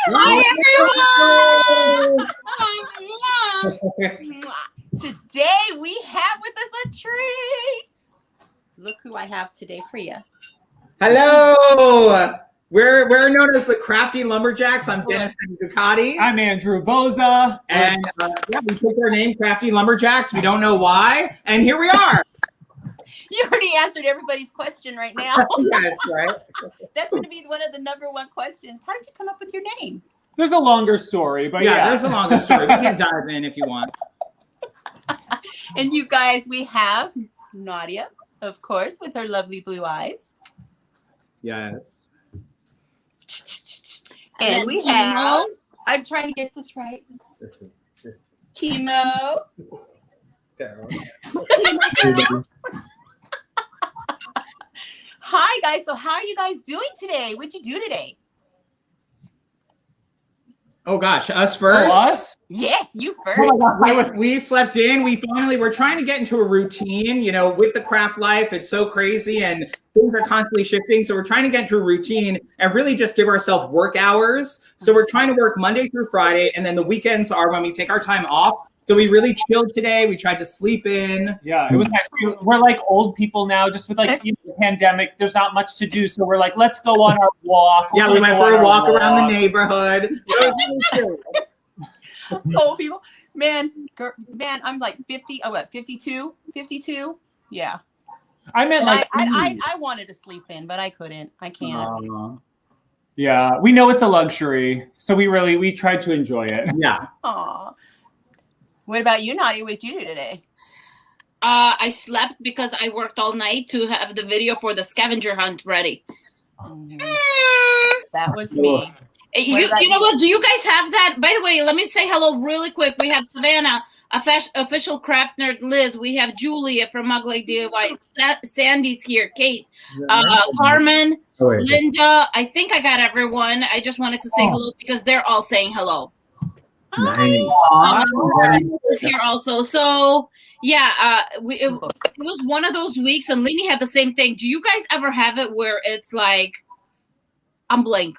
Hi, everyone! Today we have with us a treat. Look who I have today for you. Hello! We're known as the Crafty Lumberjacks. I'm Dennis Setteducati. I'm Andrew Boza. And yeah, we took our name, Crafty Lumberjacks. We don't know why. And here we are. You already answered everybody's question right now. Yes, right. That's going to be one of the #1 questions. How did you come up with your name? There's a longer story, but yeah. There's a longer story. We can dive in if you want. And you guys, we have Nadia, of course, with her lovely blue eyes. Yes. And we have, I'm trying to get this right. Chemo. Hi, guys. So how are you guys doing today? What'd you do today? Oh, gosh. Us first? Oh, us? Yes, you first. Oh, we slept in. We're trying to get into a routine, you know, with the craft life. It's so crazy and things are constantly shifting. So we're trying to get into a routine and really just give ourselves work hours. So we're trying to work Monday through Friday. And then the weekends are when we take our time off. So we really chilled today. We tried to sleep in. Yeah, it was nice. We're like old people now, just with like the pandemic. There's not much to do. So we're like, let's go on our walk. Yeah, we went for a walk around the neighborhood. Old people. Man, I'm like 50. Oh, what, 52? 52? Yeah. I meant like I wanted to sleep in, but I couldn't. I can't. Yeah, we know it's a luxury. So we tried to enjoy it. Yeah. Aw. What about you, Nadia? What did you do today? I slept because I worked all night to have the video for the scavenger hunt ready. That was me. You know what? Do you guys have that? By the way, let me say hello really quick. We have Savannah, official craft nerd Liz. We have Julia from Ugly DIY. Sandy's here. Kate, Carmen, Linda. I think I got everyone. I just wanted to say hello because they're all saying hello. Nice. Is here also. So yeah, it was one of those weeks, and Leeny had the same thing. Do you guys ever have it where it's like, I'm blank?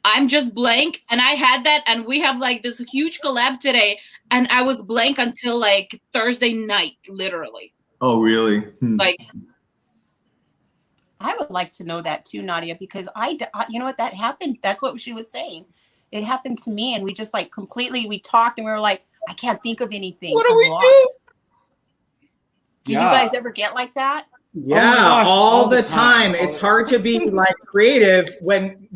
I'm just blank, and I had that, and we have like this huge collab today, and I was blank until like Thursday night, literally. Oh, really? Like, I would like to know that too, Nadia, because you know what, that happened. That's what she was saying. It happened to me, and we just like we talked, and we were like, I can't think of anything. What do we do? Do you guys ever get like that? Yeah, gosh, all the time. It's hard to be like creative when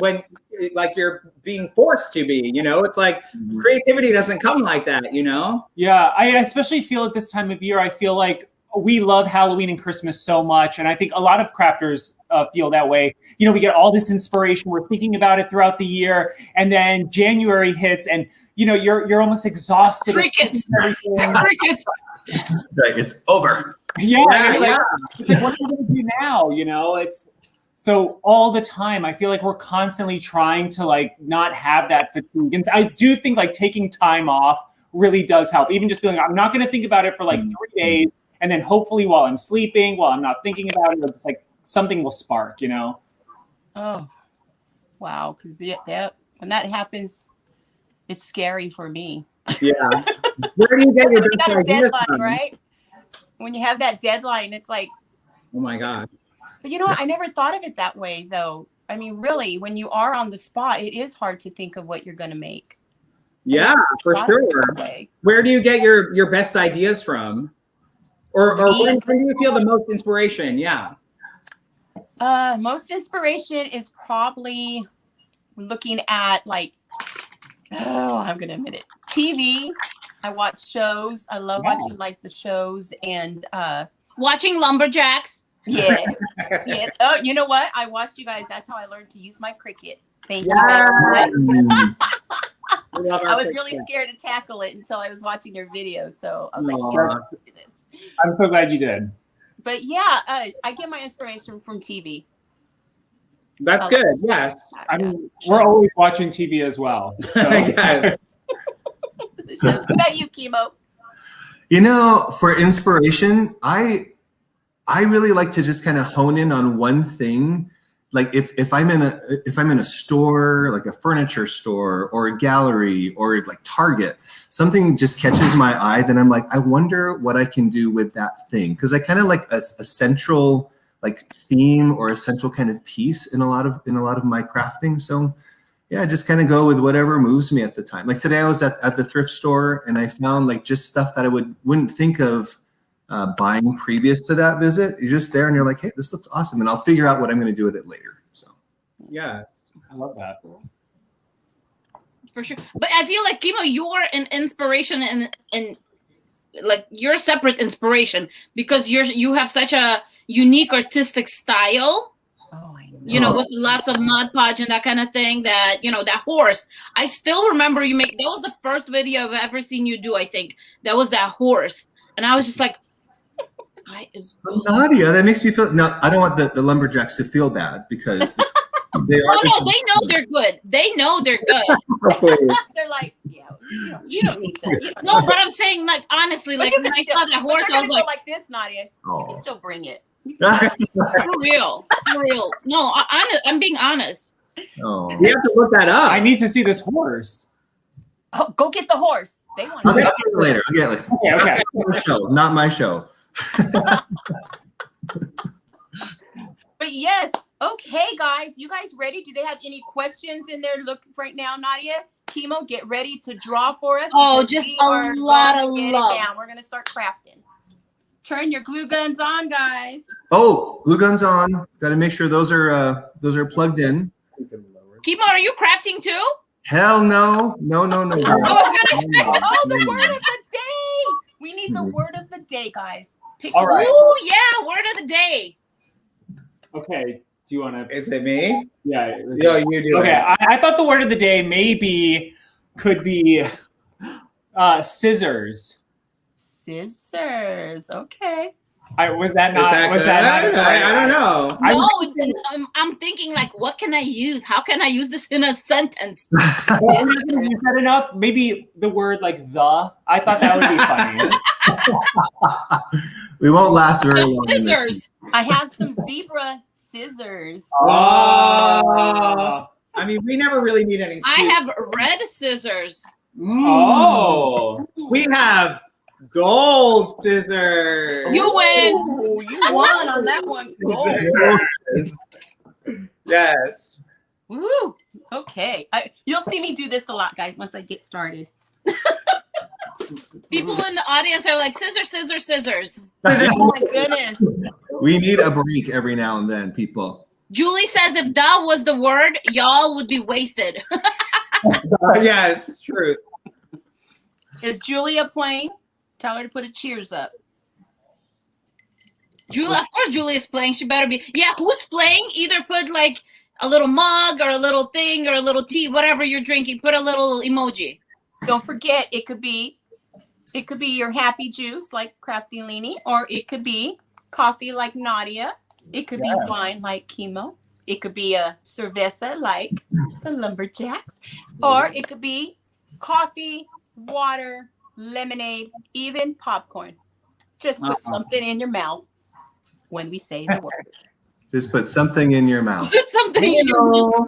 like you're being forced to be, you know. It's like creativity doesn't come like that, you know. Yeah, I especially feel at this time of year, I feel like we love Halloween and Christmas so much. And I think a lot of crafters feel that way. You know, we get all this inspiration. We're thinking about it throughout the year. And then January hits and, you know, you're almost exhausted. Crickets. Crickets. Right, it's over. Yeah. It's like, what are we going to do now? You know, it's so all the time. I feel like we're constantly trying to like not have that fatigue. And I do think like taking time off really does help. Even just being like, I'm not going to think about it for like 3 days. And then hopefully while I'm sleeping, while I'm not thinking about it, it's like something will spark, you know? Oh, wow. Because when that happens, it's scary for me. Yeah. Where do you get your best ideas deadline, from? right? When you have that deadline, it's like, oh my God. But you know what? I never thought of it that way, though. I mean, really, when you are on the spot, it is hard to think of what you're going to make. Yeah, for sure. Where do you get your best ideas from? Or when do you feel the most inspiration? Yeah. Most inspiration is probably looking at like, I'm going to admit it. TV. I watch shows. I love watching like the shows and watching Lumberjacks. Yes. Yes. Oh, you know what? I watched you guys. That's how I learned to use my Cricut. Thank you. Yes. I was really scared to tackle it until I was watching your videos. So I was like, let's do this. I'm so glad you did. But yeah, I get my inspiration from TV. That's good. Yes. I mean, we're always watching TV as well. So. Yes. What about you, Chemo? You know, for inspiration, I really like to just kind of hone in on one thing like if I'm in a store, like a furniture store or a gallery or like Target, something just catches my eye, then I'm like, I wonder what I can do with that thing. Because I kind of like a central like theme or a central kind of piece in a lot of my crafting. So yeah, I just kind of go with whatever moves me at the time. Like today I was at the thrift store and I found like just stuff that I wouldn't think of buying previous to that visit. You're just there and you're like, hey, this looks awesome. And I'll figure out what I'm going to do with it later. So Yes. I love that. For sure. But I feel like, Kimo, you're an inspiration and like you're a separate inspiration because you have such a unique artistic style. Oh, I know. You know, with lots of Mod Podge and that kind of thing. That, you know, that horse. I still remember that was the first video I've ever seen you do. I think that was that horse, and I was just like, this guy is good. Nadia, that makes me feel. No, I don't want the lumberjacks to feel bad because they are. No, they know they're good. They know they're good. They're like, yeah, you don't need to. No, but I'm saying, like, honestly, like when I saw that horse, I was like this, Nadia. You can still bring it. for real. No, I'm being honest. Oh. We have to look that up. I need to see this horse. Oh, go get the horse. They want I'll it. get it later. I'll get it later. Okay. Show, not my show. But yes, okay, guys. You guys ready? Do they have any questions in there? Look right now, Nadia. Kimo, get ready to draw for us. Oh, because just we a are lot gonna of get it love. down. We're gonna start crafting. Turn your glue guns on, guys. Oh, glue guns on. Got to make sure those are plugged in. Kimo, are you crafting too? Hell no. No. I was gonna say. Oh, the word of the day. We need the word of the day, guys. Pick All right. Ooh, yeah, word of the day. Okay. Do you want to? Is it me? Yeah. Yo, you do. Okay. it. I thought the word of the day could be scissors. Scissors. Okay. Was that Is not? that Was good? that not? I don't know. No, I'm thinking like, what can I use? How can I use this in a sentence? Is that enough? Maybe the word like the. I thought that would be funny. We won't last very long. Scissors. I have some zebra scissors. Oh. I mean, we never really need any. I have red scissors. Oh. We have gold scissors. You win. Ooh, you won on that one. Gold. Yes. Woo. Okay. You'll see me do this a lot, guys, once I get started. People in the audience are like, scissors, scissors, scissors. Oh my goodness. We need a break every now and then, people. Julie says if that was the word, y'all would be wasted. Yes, true. Is Julia playing? Tell her to put a cheers up. Julie, of course, Julie is playing. She better be. Yeah, who's playing? Either put like a little mug or a little thing or a little tea, whatever you're drinking. Put a little emoji. Don't forget, it could be your happy juice like KraftyLeeny, or it could be coffee like Nadia. It could be wine like Kimo. It could be a cerveza like the Lumberjacks, or it could be coffee, water, lemonade, even popcorn. Just put something in your mouth when we say the word. Just put something in your mouth. Put something in your mouth.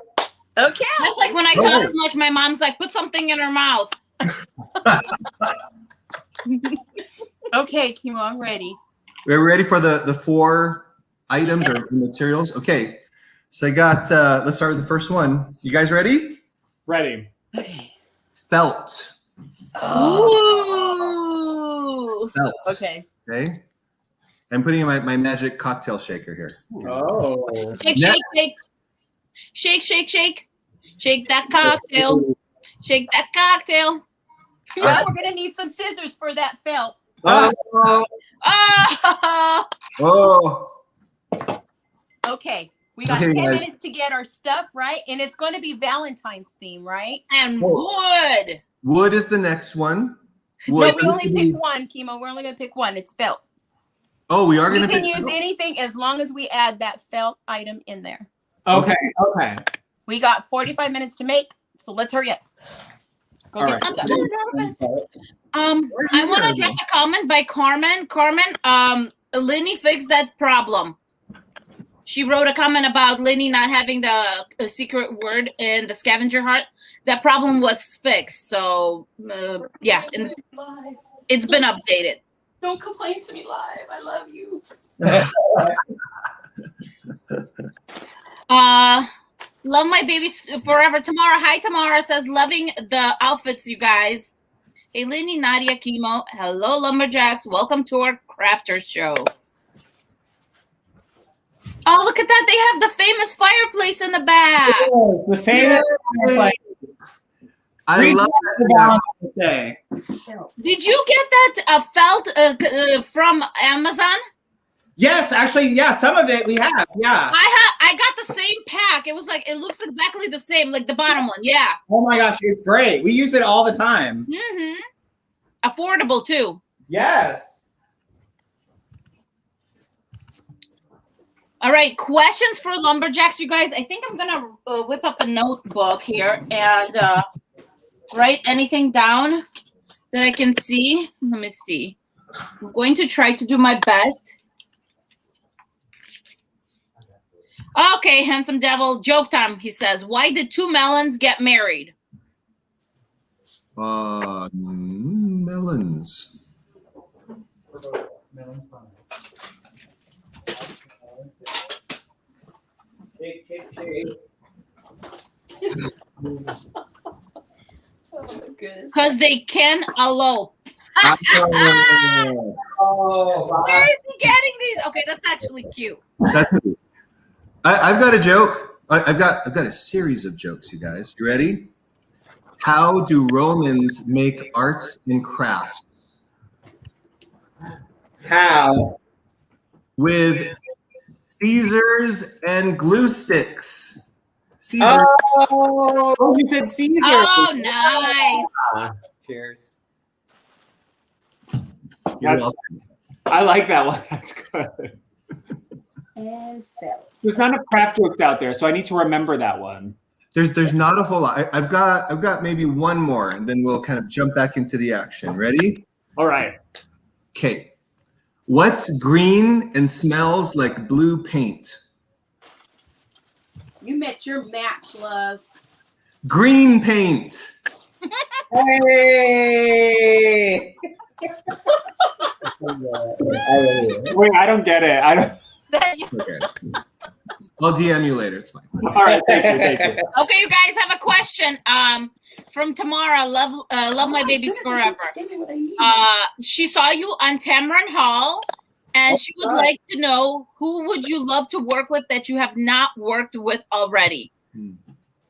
Okay. That's like when I talk too much, my mom's like, put something in her mouth. Okay, Kimo, I'm ready. We're ready for the 4 items or materials. Okay. So I got, let's start with the first one. You guys ready? Ready. Okay. Felt. Ooh. Felt. Okay. Okay. I'm putting in my magic cocktail shaker here. Oh. Shake, shake, shake. Shake, shake, shake. Shake that cocktail. Shake that cocktail. Well, we're going to need some scissors for that felt. Oh. Oh. Oh. Okay. We got Okay, 10 guys. minutes to get our stuff right, and it's going to be Valentine's theme, right? And wood. Wood is the next one. No, Wood. we only pick one, Kimo. We're only going to pick one. It's felt. Oh, we are We going to can pick. use anything as long as we add that felt item in there. Okay. Okay. We got 45 minutes to make, so let's hurry up. Go All get right. I'm your so stuff. nervous. I want to address a comment by Carmen. Carmen, Leeny fixed that problem. She wrote a comment about Leeny not having the secret word in the scavenger hunt. That problem was fixed. So, yeah, it's been updated. Don't complain to me live. I love you. Love my babies forever. Tamara, hi Tamara, says loving the outfits, you guys. Hey, Leeny, Nadia, Chemo. Hello, Lumberjacks. Welcome to our Crafters Show. Oh, look at that. They have the famous fireplace in the back. Oh, the famous fireplace. I love that. Did you get that felt from Amazon? Yes, actually, yeah, some of it we have. Yeah. I got the same pack. It was like, it looks exactly the same, like the bottom one. Yeah. Oh my gosh, it's great. We use it all the time. Mm-hmm. Affordable too. Yes. All right, questions for Lumberjacks, you guys. I think I'm gonna whip up a notebook here and write anything down that I can see. Let me see. I'm going to try to do my best. Okay, handsome devil. Joke time, he says. Why did two melons get married? Melons. Because they can elope. Oh, Where is he getting these? Okay, that's actually cute. I've got a joke. I've got a series of jokes, you guys. You ready? How do Romans make arts and crafts? how? With Caesars and glue sticks. Caesar. Oh, You said Caesar. Oh, nice. cheers. You're welcome. I like that one. That's good. And felt. There's not enough craft jokes out there, so I need to remember that one. There's not a whole lot. I've got maybe one more, and then we'll kind of jump back into the action. Ready? All right. Okay. What's green and smells like blue paint? You met your match, love. Green paint. Hey! Wait, I don't get it. I don't. Okay. I'll DM you later. It's fine. All right, thank you. Okay, you guys have a question. From Tamara, love my babies forever. She saw you on Tamron Hall, and she would like to know who would you love to work with that you have not worked with already.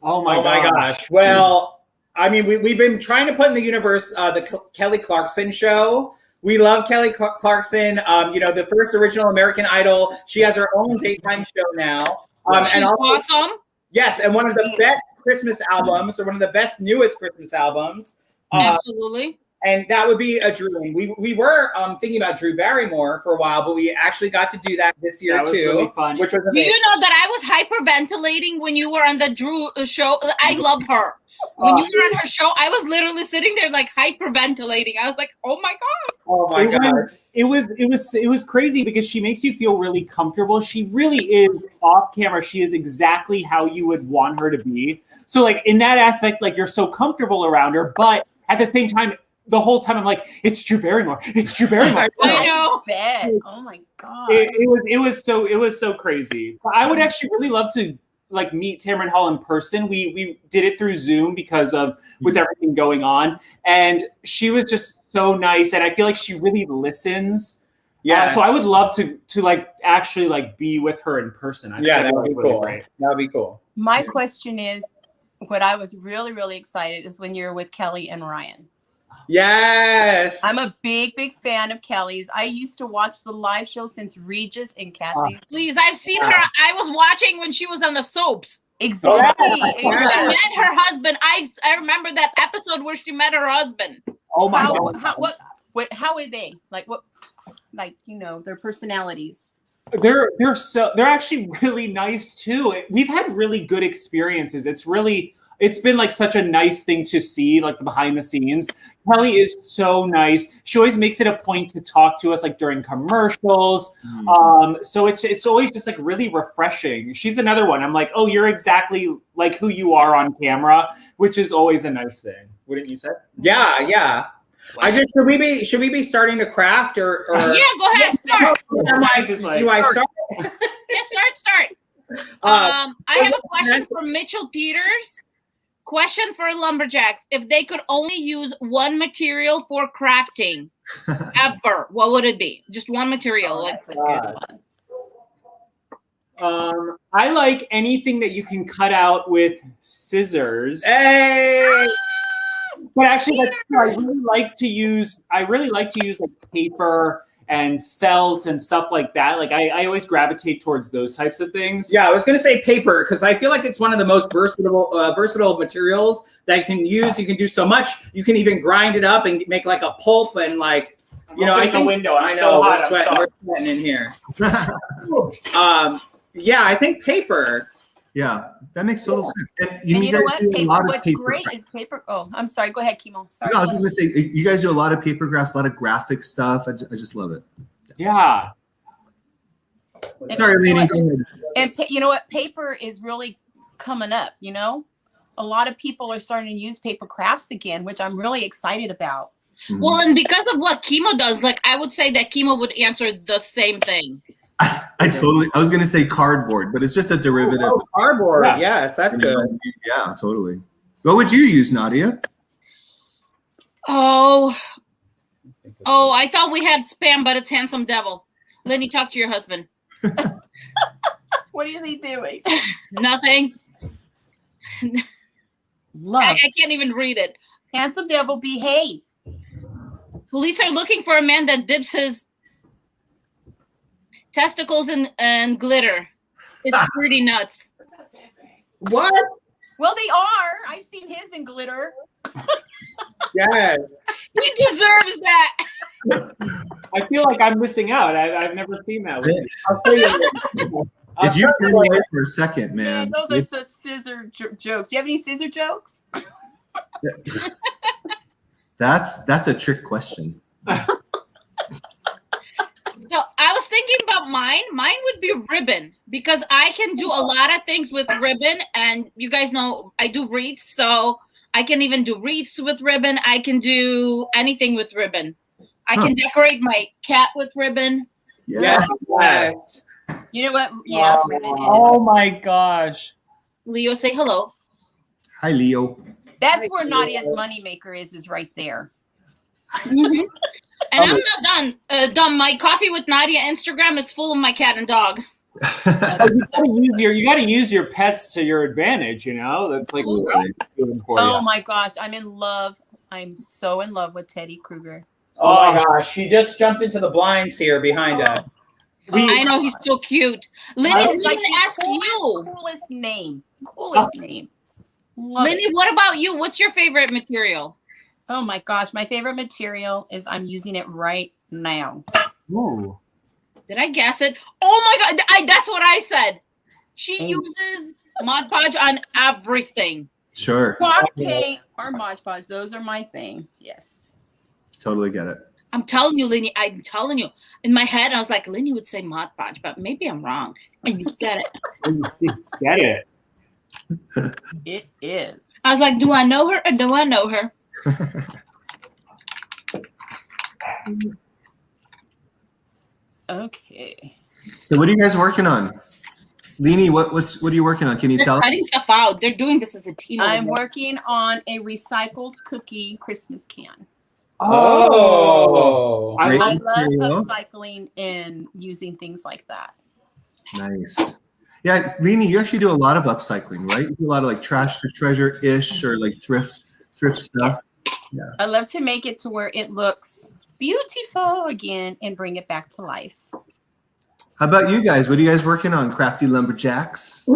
Oh my gosh. Well, I mean, we've been trying to put in the universe the Kelly Clarkson show. We love Kelly Clarkson. You know, the first original American Idol. She has her own daytime show now. She's and also, awesome. yes, and one of the best Christmas albums, or one of the best newest Christmas albums. Absolutely. And that would be a dream. We were thinking about Drew Barrymore for a while, but we actually got to do that this year That was too, really fun. which was Do amazing. you know that I was hyperventilating when you were on the Drew show? I love her. When you were on her show, I was literally sitting there like hyperventilating. I was like, "Oh my god!" Oh my god! It was crazy because she makes you feel really comfortable. She really is off camera. She is exactly how you would want her to be. So like in that aspect, like you're so comfortable around her, but at the same time, the whole time I'm like, it's Drew Barrymore. It's Drew Barrymore. I know. Bet. Oh my god. It was so crazy. I would actually really love to like meet Tamron Hall in person. We did it through Zoom because of with everything going on, and she was just so nice, and I feel like she really listens. Yeah. So I would love to like actually like be with her in person. That would be really cool. great. That would be cool. My question is, what I was really excited is when you're with Kelly and Ryan. Yes. I'm a big fan of Kelly's. I used to watch the live show since Regis and Kathy. Please, I've seen her. I was watching when she was on the soaps. Exactly. Where she met her husband. I remember that episode where she met her husband. Oh my god. How are they? Like what? Like, you know, their personalities. They're actually really nice too. We've had really good experiences. It's it's been like such a nice thing to see, like the behind the scenes. Kelly is so nice. She always makes it a point to talk to us like during commercials. So it's always just like really refreshing. She's another one. I'm like, oh, you're exactly like who you are on camera, which is always a nice thing. Wouldn't you say? Yeah, yeah. I just should we be starting to craft or yeah, go ahead, start. Do I start? Yeah, start. I have a question from Mitchell Peters. Question for Lumberjacks: if they could only use one material for crafting ever, what would it be? Just one material. That's a good one. I like anything that you can cut out with scissors. Hey! But actually, that's true. I really like to use like paper and felt and stuff like that. Like I always gravitate towards those types of things. Yeah, I was going to say paper because I feel like it's one of the most versatile materials that you can use. You can do so much. You can even grind it up and make like a pulp and like, you know, I think, window. I know we're sweating in here. Yeah, I think paper. Yeah, that makes total sense. And You know guys what? do a lot of What's paper great crafts. is paper. Oh, I'm sorry. Go ahead, Kimo. Sorry. No, I was just gonna say you guys do a lot of paper crafts, a lot of graphic stuff. I just love it. Yeah. And Sorry, you know Leeny, what? go ahead. And you know what? Paper is really coming up, you know? A lot of people are starting to use paper crafts again, which I'm really excited about. Well, and because of what Kimo does, like I would say that Kimo would answer the same thing. I was gonna say cardboard, but it's just a derivative. Oh, cardboard. Yeah. Yes, that's good. Yeah, totally. What would you use, Nadia? Oh, I thought we had spam, but it's Handsome Devil. Lenny, talk to your husband. What is he doing? Nothing. Love. I can't even read it. Handsome devil, behave. Police are looking for a man that dips his testicles in glitter. It's pretty nuts. What? Well, they are. I've seen his in glitter. Yes. He deserves that. I feel like I'm missing out. I've never seen that. I'll tell you. If you turn away for a second, man. Those are such scissor jokes. Do you have any scissor jokes? That's a trick question. So I was thinking about mine. Mine would be ribbon because I can do a lot of things with ribbon. And you guys know I do wreaths. So I can even do wreaths with ribbon. I can do anything with ribbon. I can decorate my cat with ribbon. Yes. Yes. You know what? Yeah, ribbon is. Oh my gosh. Leo, say hello. Hi, Leo. That's where Nadia's moneymaker is right there. Mm-hmm. And I'm not done. My Coffee with Nadia Instagram is full of my cat and dog. You gotta use your pets to your advantage, you know? That's like really for Oh you. my gosh, I'm in love. I'm so in love with Teddy Kruger. Oh my gosh, she just jumped into the blinds here behind us. I know he's so cute. Lenny, we Like didn't ask the you. Coolest name. Coolest name. Love Lenny, it. what about you? What's your favorite material? Oh my gosh, my favorite material is I'm using it right now. Ooh. Did I guess it? Oh my God, that's what I said. She uses Mod Podge on everything. Sure. Chalk paint or Mod Podge, those are my thing. Yes. Totally get it. I'm telling you, Lenny, I'm telling you. In my head, I was like, Lenny would say Mod Podge, but maybe I'm wrong. And you said it. You get it. It is. I was like, do I know her or do I know her? Okay. So what are you guys working on? Leeny, what are you working on? Can you They're tell us? cutting stuff out. They're doing this as a team. I'm working on a recycled cookie Christmas can. Oh. I Great I love material. upcycling and using things like that. Nice. Yeah, Leeny, you actually do a lot of upcycling, right? You do a lot of like trash to treasure-ish or like thrift stuff. Yeah. I love to make it to where it looks beautiful again and bring it back to life. How about you guys? What are you guys working on, Crafty Lumberjacks?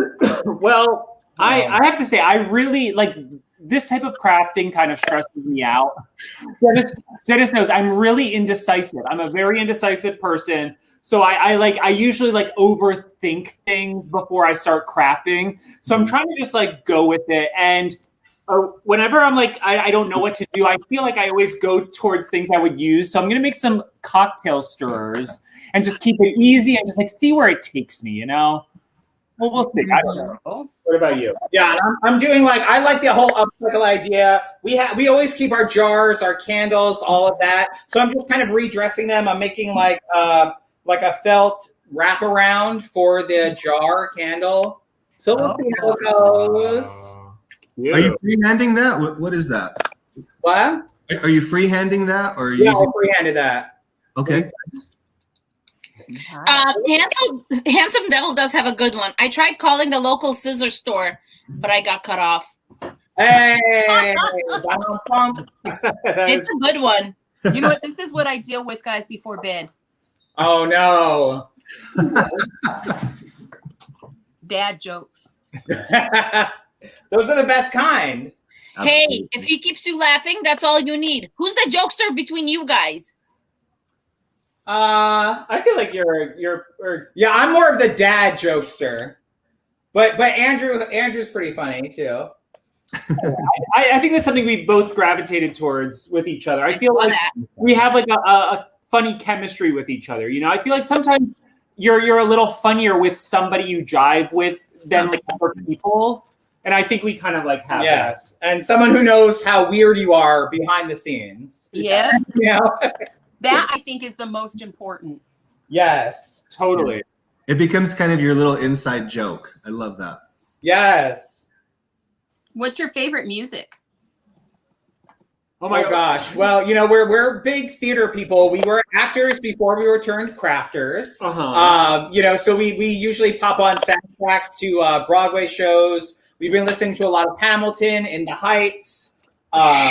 Well, I have to say, I really like this type of crafting kind of stresses me out. Dennis knows I'm really indecisive. I'm a very indecisive person. So I usually like overthink things before I start crafting. So I'm trying to just like go with it. And Whenever I'm like, I don't know what to do, I feel like I always go towards things I would use. So I'm going to make some cocktail stirrers and just keep it easy and just like see where it takes me, you know? Well, we'll see. I don't know. What about you? Yeah, I'm doing like, I like the whole upcycle idea. We always keep our jars, our candles, all of that. So I'm just kind of redressing them. I'm making like a felt wraparound for the jar candle. So we'll see how it goes. Yeah. Are you freehanding that? What is that? What? Are you freehanding that, or are you Yeah, using? I freehanded that. Okay. Handsome Devil does have a good one. I tried calling the local scissor store, but I got cut off. Hey, It's a good one. You know what? This is what I deal with, guys, before bed. oh no. Dad jokes. Those are the best kind. Hey, if he keeps you laughing, that's all you need. Who's the jokester between you guys? I feel like you're Yeah, I'm more of the dad jokester, but Andrew's pretty funny too. I think that's something we both gravitated towards with each other. I feel saw like that. we have like a funny chemistry with each other. You know, I feel like sometimes you're a little funnier with somebody you jive with than like other people. And I think we kind of like have Yes, and someone who knows how weird you are behind the scenes. Yeah. You know? That, I think, is the most important. Yes. that. Totally. It becomes kind of your little inside joke. I love that. Yes. What's your favorite music? Oh my gosh. Well, you know, we're big theater people. We were actors before we were turned crafters. You know, so we usually pop on soundtracks to Broadway shows. We've been listening to a lot of Hamilton, In the Heights.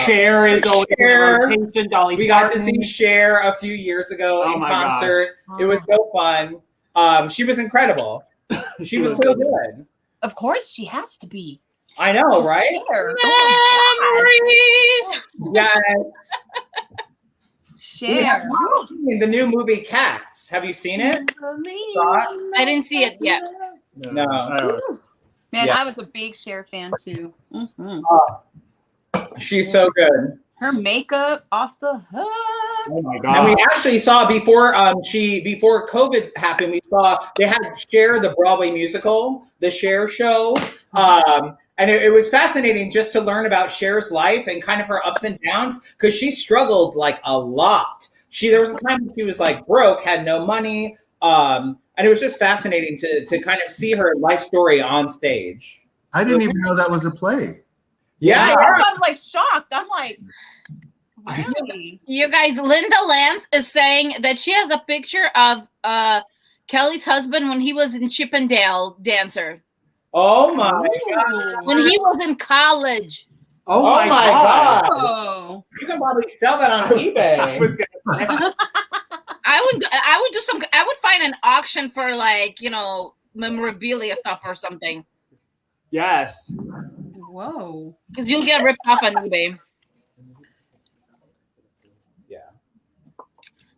Cher is always in rotation. Dolly We got to Parton. see Cher a few years ago in my concert. gosh. It was so fun. She was incredible. She was so good. Of course, she has to be. I know, right? Cher. Memories. Yes. Cher. In the new movie Cats. Have you seen it? I didn't see it yet. No. Man, Yeah. I was a big Cher fan too. Mhm. She's so good. Her makeup off the hook. Oh my And god. we actually saw before COVID happened, we saw they had Cher, the Broadway musical, the Cher Show. And it was fascinating just to learn about Cher's life and kind of her ups and downs, because she struggled like a lot. There was a time when she was like broke, had no money. And it was just fascinating to kind of see her life story on stage. I didn't even know that was a play. Yeah. I'm like shocked. I'm like, really? You guys, Linda Lance is saying that she has a picture of Kelly's husband when he was in Chippendale Dancer. Oh my God. When he was in college. Oh my God. Oh. You can probably sell that on eBay. I was gonna say. I would find an auction for, like, you know, memorabilia stuff or something. Yes. Whoa. Because you'll get ripped off on eBay. Yeah.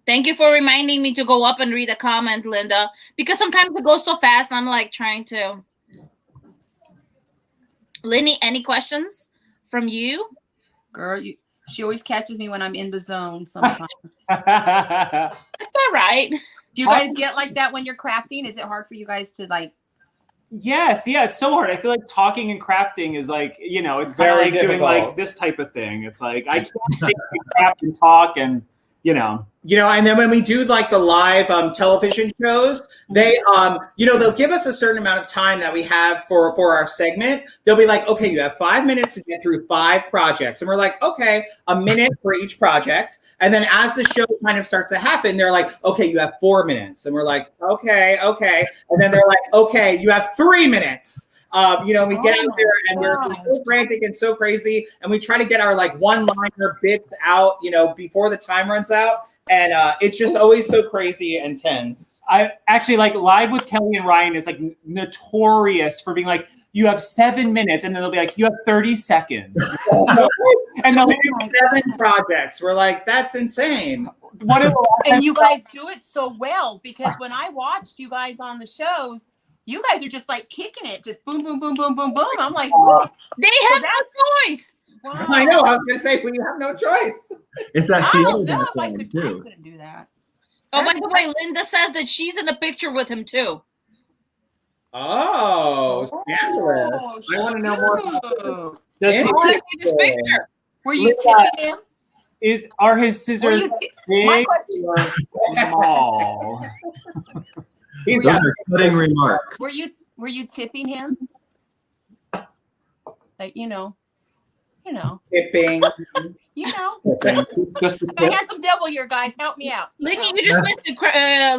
Thank you for reminding me to go up and read a comment, Linda. Because sometimes it goes so fast and I'm like trying to. Leeny, any questions from you? Girl, she always catches me when I'm in the zone sometimes. That's all right. Do you guys get like that when you're crafting? Is it hard for you guys to like? Yes, yeah, it's so hard. I feel like talking and crafting is like, you know, it's kind of Very like doing difficult. like this type of thing. It's like I can't think craft and talk and, you know. You know, and then when we do like the live television shows, they, you know, they'll give us a certain amount of time that we have for our segment. They'll be like, okay, you have 5 minutes to get through 5 projects. And we're like, okay, a minute for each project. And then as the show kind of starts to happen, they're like, okay, you have 4 minutes. And we're like, okay. And then they're like, okay, you have 3 minutes. You know, we get out there and we're so frantic and so crazy. And we try to get our like one-liner bits out, you know, before the time runs out. And it's just always so crazy and tense. I actually like Live with Kelly and Ryan is like notorious for being like, you have 7 minutes, and then they'll be like, you have 30 seconds. And they'll do 7 projects. We're like, that's insane. And you guys do it so well, because when I watched you guys on the shows, You guys are just like kicking it, just boom, boom, boom, boom, boom, boom. I'm like, whoa. They have no choice. Wow. I know. I was gonna say, well, you have no choice. It's that I theater don't know if I background, could. too. I couldn't do that. Oh, by the way, Linda says that she's in the picture with him too. Oh, scandalous. I want to know more about Does I he, want to see this picture. Were you Linda, tipping him? are his scissors My big question. or small? He's Those are cutting remarks. Were you tipping him? Like tipping. Just the I had some devil here, guys. Help me out. Linny, you just missed it.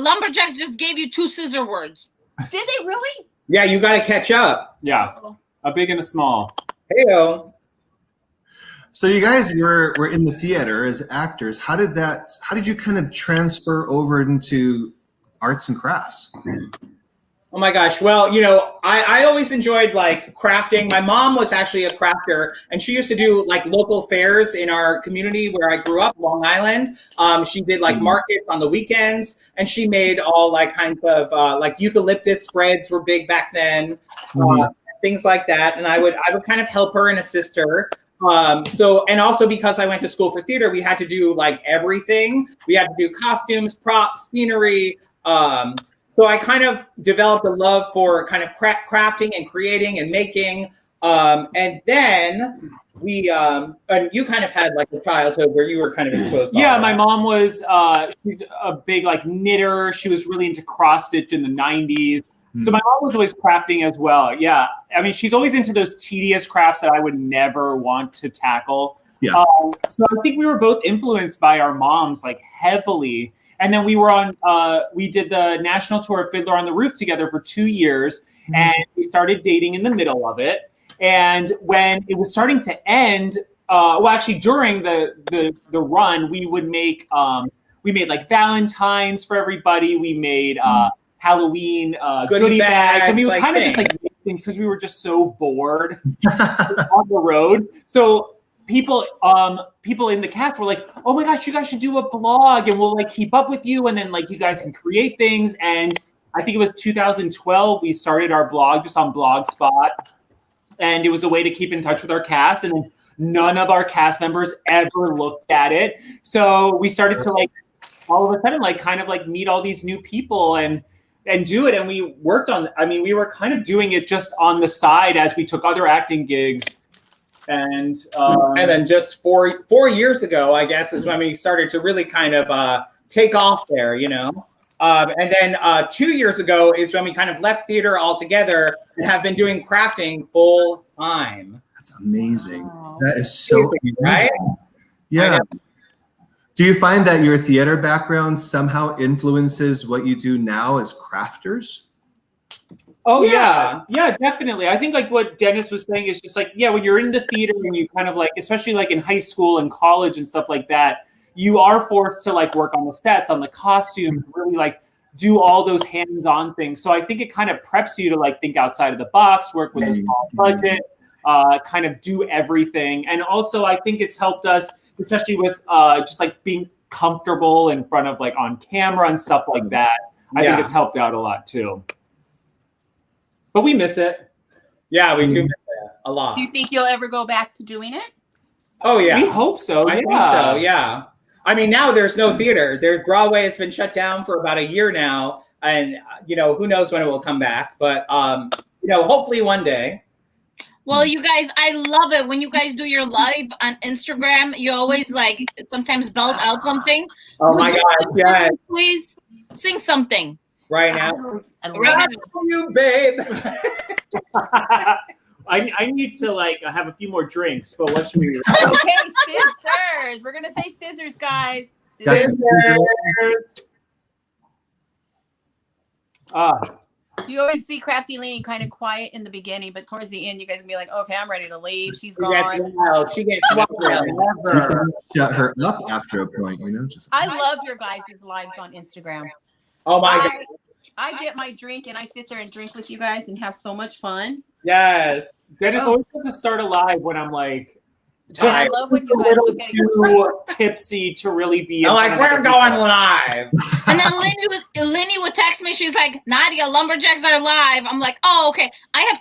Lumberjacks just gave you 2 scissor words. Did they really? Yeah, you got to catch up. yeah, a big and a small. Heyo. So you guys were in the theater as actors. How did you kind of transfer over into arts and crafts? Oh my gosh. Well, I always enjoyed like crafting. My mom was actually a crafter, and she used to do like local fairs in our community where I grew up, Long Island. She did like markets on the weekends, and she made all like kinds of like eucalyptus spreads were big back then, things like that. And I would kind of help her and assist her. And also because I went to school for theater, we had to do like everything. We had to do costumes, props, scenery. So I kind of developed a love for kind of crafting and creating and making. And then and you kind of had like a childhood where you were kind of exposed to all My that. mom was, she's a big like knitter. She was really into cross stitch in the 90s. So my mom was always crafting as well. Yeah. I mean, she's always into those tedious crafts that I would never want to tackle. Yeah. So I think we were both influenced by our moms like heavily. And then we were we did the national tour of Fiddler on the Roof together for 2 years. And we started dating in the middle of it. And when it was starting to end, during the run, we would make, we made like Valentines for everybody. We made Halloween goodie bags. And we would kind of just like make things because we were just so bored on the road. So people in the cast were like, oh my gosh, you guys should do a blog and we'll like keep up with you. And then like you guys can create things. And I think it was 2012, we started our blog just on Blogspot. And it was a way to keep in touch with our cast. And none of our cast members ever looked at it. So we started to like, all of a sudden, like kind of like meet all these new people and do it. And we worked on, we were kind of doing it just on the side as we took other acting gigs. And then just four years ago, I guess, is when we started to really kind of take off there, And then 2 years ago is when we kind of left theater altogether and have been doing crafting full time. That's amazing. Wow. That is so amazing, right? Yeah. Do you find that your theater background somehow influences what you do now as crafters? Oh yeah, definitely. I think like what Dennis was saying is just like, when you're in the theater and you kind of like, especially like in high school and college and stuff like that, you are forced to like work on the sets, on the costumes, really like do all those hands-on things. So I think it kind of preps you to like think outside of the box, work with a small budget, kind of do everything. And also I think it's helped us, especially with just like being comfortable in front of like on camera and stuff like that. I think it's helped out a lot too. But we miss it. Yeah, we do miss it a lot. Do you think you'll ever go back to doing it? Oh, yeah. We hope so. I think so, yeah. I mean, now there's no theater. Broadway has been shut down for about a year now. And, who knows when it will come back. But, hopefully one day. Well, you guys, I love it. When you guys do your live on Instagram, you always like sometimes belt out something. Oh, my God, yes. Please sing something. Right now. Right now. You, babe. I need to like have a few more drinks, but what should we? Okay, scissors. We're gonna say scissors, guys. Scissors. You always see Krafty Leeny kind of quiet in the beginning, but towards the end, you guys can be like, "Okay, I'm ready to leave. She's gone." She gets wild. Shut her up after a point, Just I love your guys' lives on Instagram. Oh my God. I get my drink and I sit there and drink with you guys and have so much fun. Yes. Dennis always has to start a live when I'm like I love when you guys little look at too tipsy to really be. I'm like, we're going live. And then Leeny would text me. She's like, Nadia, Lumberjacks are live. I'm like, oh, okay. I have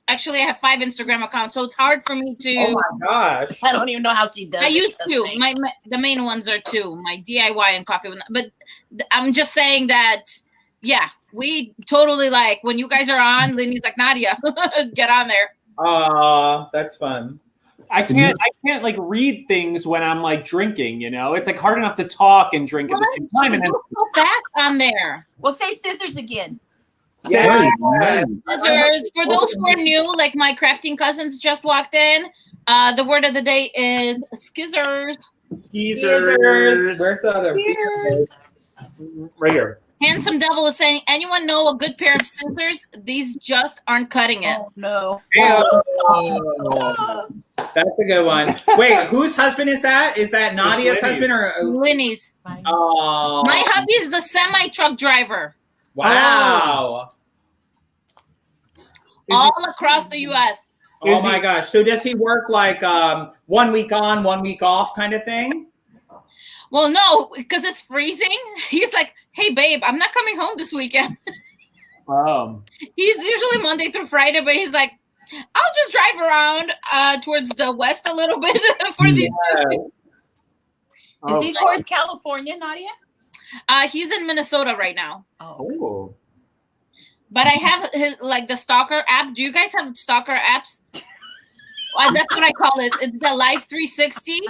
actually, I have 5 Instagram accounts, so it's hard for me to. Oh my gosh. I don't even know how she does. I used to. The main ones are 2, my DIY and coffee. But I'm just saying that, yeah, we totally like when you guys are on. Leeny's like, Nadia, get on there. That's fun. I can't like read things when I'm like drinking, you know? It's like hard enough to talk and drink at the same time. And then so fast on there. Well, say scissors again. Yeah. Scissors. For those who are new, like my crafting cousins just walked in, the word of the day is skizzers. Skeezers. Where's the other? Right here. Handsome Devil is saying, anyone know a good pair of scissors? These just aren't cutting it. Oh no. Oh, that's a good one. Wait, whose husband is that? Is that Nadia's husband or Linny's. Oh, My hubby is a semi-truck driver. Wow. All across the U.S. Oh my gosh. So does he work like 1 week on, 1 week off kind of thing? Well, no, because it's freezing. He's like, hey, babe, I'm not coming home this weekend. He's usually Monday through Friday, but he's like, I'll just drive around towards the west a little bit for these days. Is he towards California, Nadia? He's in Minnesota right now. Oh. But I have like the stalker app. Do you guys have stalker apps? Well, that's what I call it. It's the Live 360.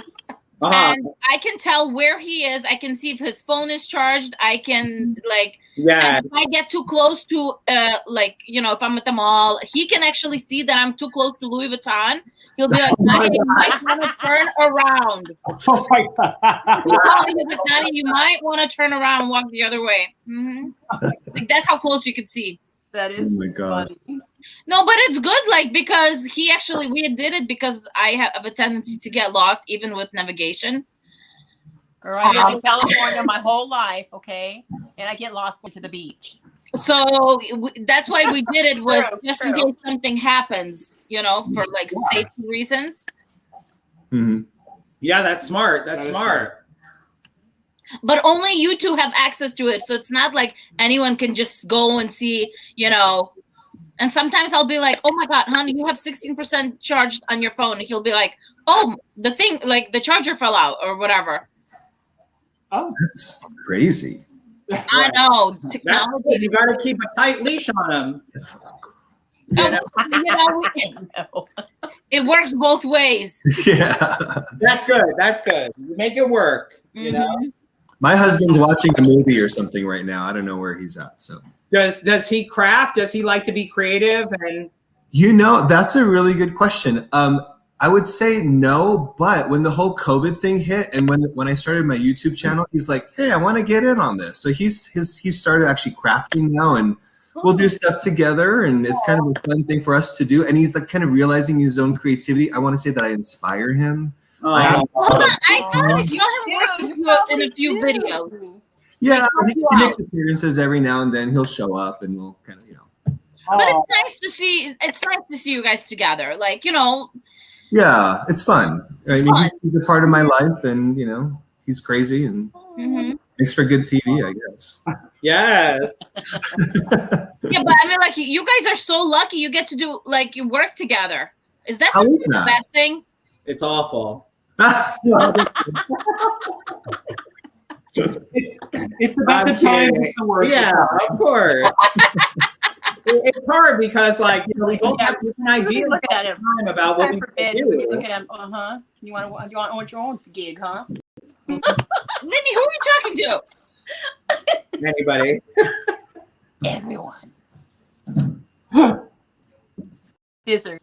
And I can tell where he is. I can see if his phone is charged. I can if I get too close to if I'm at the mall, he can actually see that I'm too close to Louis Vuitton. He'll be like, Nadia, you might want to turn around. Oh my God. He's like, Nadia, you might want to turn around and walk the other way. Like that's how close you can see. That is funny. No, but it's good, because we did it because I have a tendency to get lost even with navigation. All right, I've been in California my whole life, okay? And I get lost going to the beach. So that's why we did it, was just in case something happens, for safety reasons. Mm-hmm. Yeah, that's smart. That's smart. But only you two have access to it. So it's not like anyone can just go and see, And sometimes I'll be like, oh my God, honey, you have 16% charged on your phone. And he'll be like, oh, the thing, the charger fell out or whatever. Oh, that's crazy. I know. Technology. You got to keep a tight leash on him. It works both ways. Yeah. That's good. That's good. You make it work, My husband's watching a movie or something right now. I don't know where he's at. So does he craft? Does he like to be creative? And that's a really good question. I would say no, but when the whole COVID thing hit and when I started my YouTube channel, he's like, hey, I want to get in on this. So he started actually crafting now, and we'll do stuff together, and it's kind of a fun thing for us to do. And he's kind of realizing his own creativity. I want to say that I inspire him. I thought I saw him work in a few videos. Yeah, he makes appearances every now and then. He'll show up, and we'll kind of, But it's nice to see. It's nice to see you guys together. Yeah, it's fun. He's a part of my life, and he's crazy and makes for good TV, I guess. Yes. Yeah, but I mean, you guys are so lucky. You get to do you work together. Is that a bad thing? It's awful. It's the best of times. It's the worst. Yeah, of course. It's hard because we don't have an idea about what we do. Look at him. You want your own gig, huh? Leeny, who are you talking to? Anybody? Everyone. Scissors.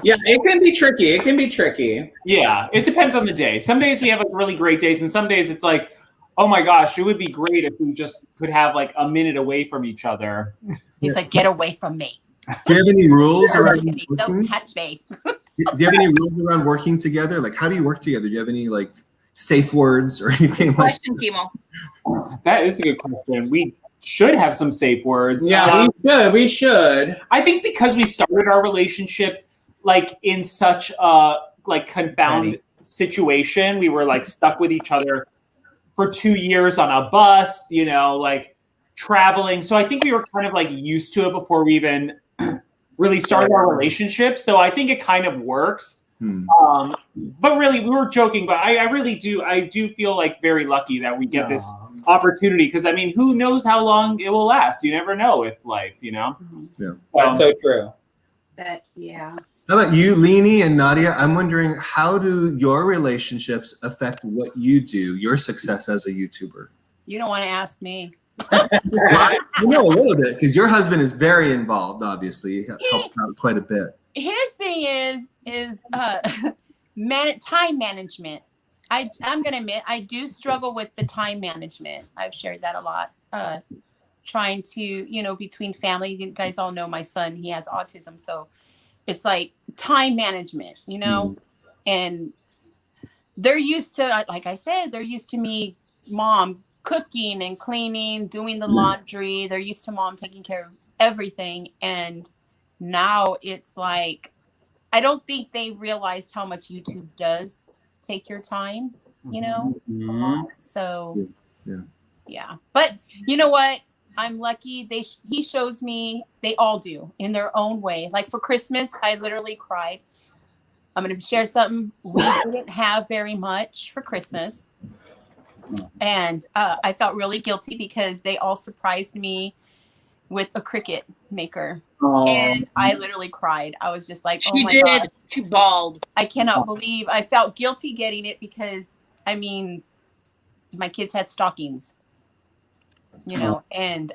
Yeah, it can be tricky. It can be tricky. Yeah, it depends on the day. Some days we have really great days, and some days it's like, oh my gosh, it would be great if we just could have a minute away from each other. He's like, get away from me. Do you have any rules around working? Don't touch me. Do you have any rules around working together? How do you work together? Do you have any safe words or anything Question, Kimo. That is a good question. We should have some safe words. Yeah, we should. I think because we started our relationship like in such a like confound situation. We were like stuck with each other for 2 years on a bus, you know, like traveling. So I think we were kind of like used to it before we even really started our relationship. So I think it kind of works. But really, we were joking, but I really do. I do feel like very lucky that we get this opportunity, because I mean, who knows how long it will last? You never know with life, you know? Yeah, that's so true. How about you, Leeny and Nadia? I'm wondering, how do your relationships affect what you do, your success as a YouTuber? You don't want to ask me. Well, I know a little bit, because your husband is very involved, obviously. He helps out quite a bit. His thing is time management. I'm going to admit, I do struggle with the time management. I've shared that a lot. Trying to, you know, between family, you guys all know my son, he has autism. So it's like time management, you know, and they're used to, like I said, they're used to me, mom, cooking and cleaning, doing the laundry. They're used to mom taking care of everything. And now it's like, I don't think they realized how much YouTube does take your time, you know? So, yeah. But you know what? I'm lucky. He shows me, they all do in their own way. Like for Christmas, I literally cried. I'm going to share something. We didn't have very much for Christmas. And I felt really guilty because they all surprised me with a Cricut maker. And I literally cried. I was just like, oh my God. She bawled. I cannot believe. I felt guilty getting it because, I mean, my kids had stockings, you know, and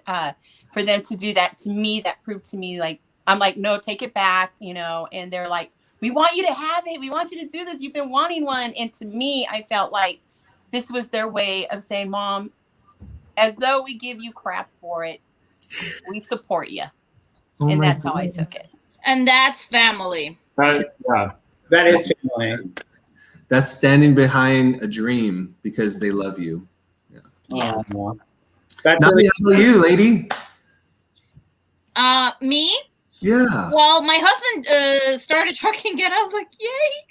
for them to do that to me, that proved to me, like, I'm like, no, take it back, you know, and they're like, we want you to have it. We want you to do this. You've been wanting one. And to me, I felt like this was their way of saying, Mom, as though we give you crap for it, we support you. And that's how I took it. And that's family. That is family. That's standing behind a dream because they love you. Yeah. Now, how about you, lady? Me? Yeah. Well, my husband started trucking again. I was like, yay.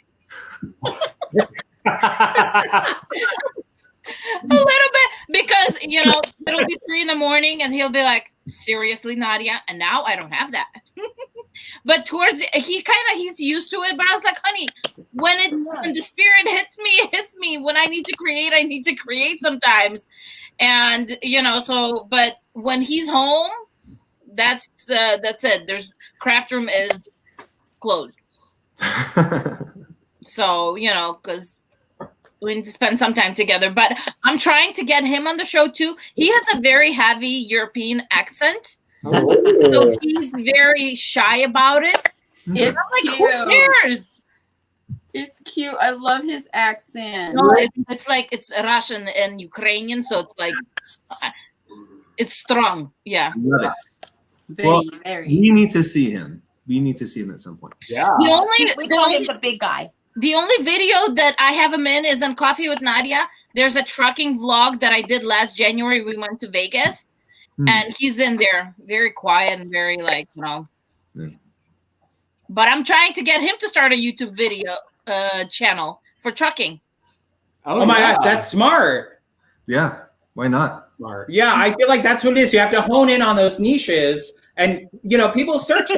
A little bit, because, you know, it'll be 3 a.m. and he'll be like, seriously, Nadia? And now I don't have that. But he's used to it. But I was like, honey, when the spirit hits me, it hits me. When I need to create sometimes. And, you know, so, but when he's home, that's it. There's craft room is closed. So, you know, because we need to spend some time together. But I'm trying to get him on the show too. He has a very heavy European accent. So he's very shy about it. It's like, cute. who cares? It's cute. I love his accent. No, it's like it's Russian and Ukrainian, so it's like it's strong. Yeah. Love it. Very. We need to see him. We need to see him at some point. Yeah. The big guy. The only video that I have him in is on Coffee with Nadia. There's a trucking vlog that I did last January. We went to Vegas, and he's in there, very quiet and very like, you know. Yeah. But I'm trying to get him to start a YouTube video channel for trucking. Oh my gosh, that's smart. Yeah, why not? Smart. Yeah, I feel like that's what it is. You have to hone in on those niches, and you know, people search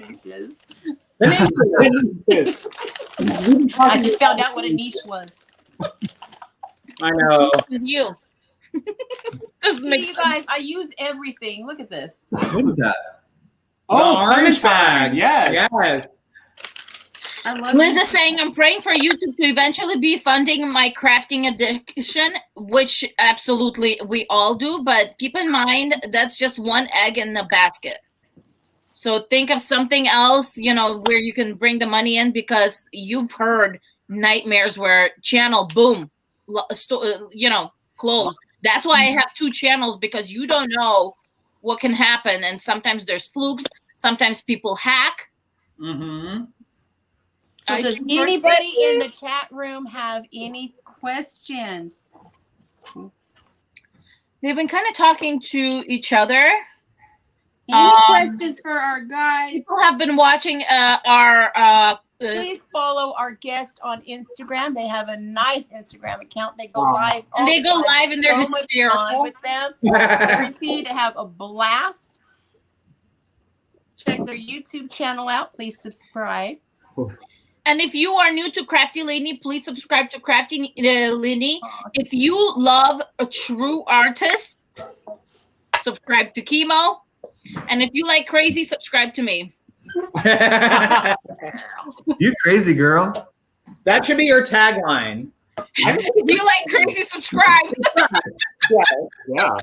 niches. I just found out what a niche was. I know. You. See, you guys, I use everything. Look at this. What is that? Oh, orange bag. Yes. I love Liz is saying, I'm praying for YouTube to eventually be funding my crafting addiction, which absolutely we all do. But keep in mind, that's just one egg in the basket. So think of something else, you know, where you can bring the money in, because you've heard nightmares where channel, boom, you know, closed. That's why I have 2 channels, because you don't know what can happen. And sometimes there's flukes. Sometimes people hack. Mm-hmm. So does anybody in the chat room have any questions? They've been kind of talking to each other. Any questions for our guys? People have been watching our Please follow our guest on Instagram. They have a nice Instagram account. They go live. And they go live and they're hysterical with them. Guaranteed to have a blast. Check their YouTube channel out. Please subscribe. And if you are new to Krafty Leeny, please subscribe to Krafty Leeny. If you love a true artist, subscribe to Chemo. And if you like crazy, subscribe to me. You crazy girl. That should be your tagline. If you like crazy, subscribe. Yeah.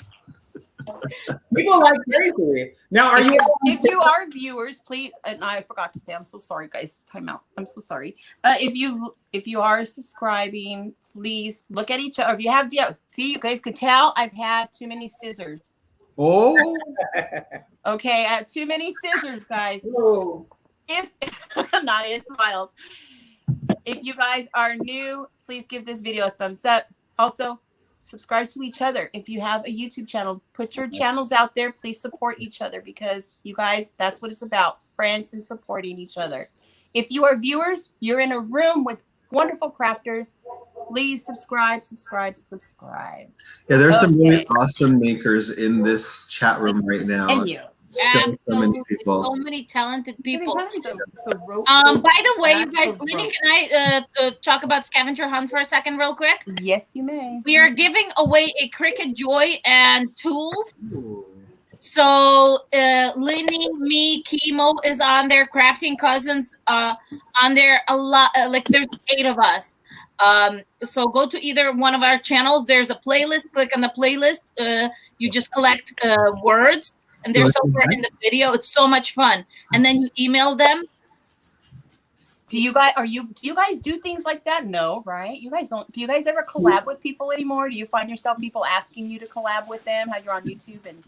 People like crazy. Now, are you? If you are viewers, please. And I forgot to say, I'm so sorry, guys. Time out. I'm so sorry. If you are subscribing, please look at each other. If you have see, you guys could tell I've had too many scissors. Oh. Okay, I have too many scissors, guys. Oh. If not in smiles. If you guys are new, please give this video a thumbs up. Also, subscribe to each other. If you have a YouTube channel, put your channels out there. Please support each other because you guys, that's what it's about. Friends and supporting each other. If you are viewers, you're in a room with wonderful crafters. Please subscribe. Yeah, there's some really awesome makers in this chat room right now. And you. Absolutely. So many people. So many talented people. By the way, you guys, Leeny, can I talk about Scavenger Hunt for a second real quick? Yes, you may. We are giving away a Cricut Joy and tools. So Leeny, me, Chemo is on there, Crafting Cousins on there a lot. Like there's 8 of us. So go to either one of our channels. There's a playlist. Click on the playlist. You just collect words. And they're somewhere in the video. It's so much fun. And then you email them. Do you guys do things like that? No, right? You guys don't. Do you guys ever collab with people anymore? Do you find yourself people asking you to collab with them? How you're on YouTube and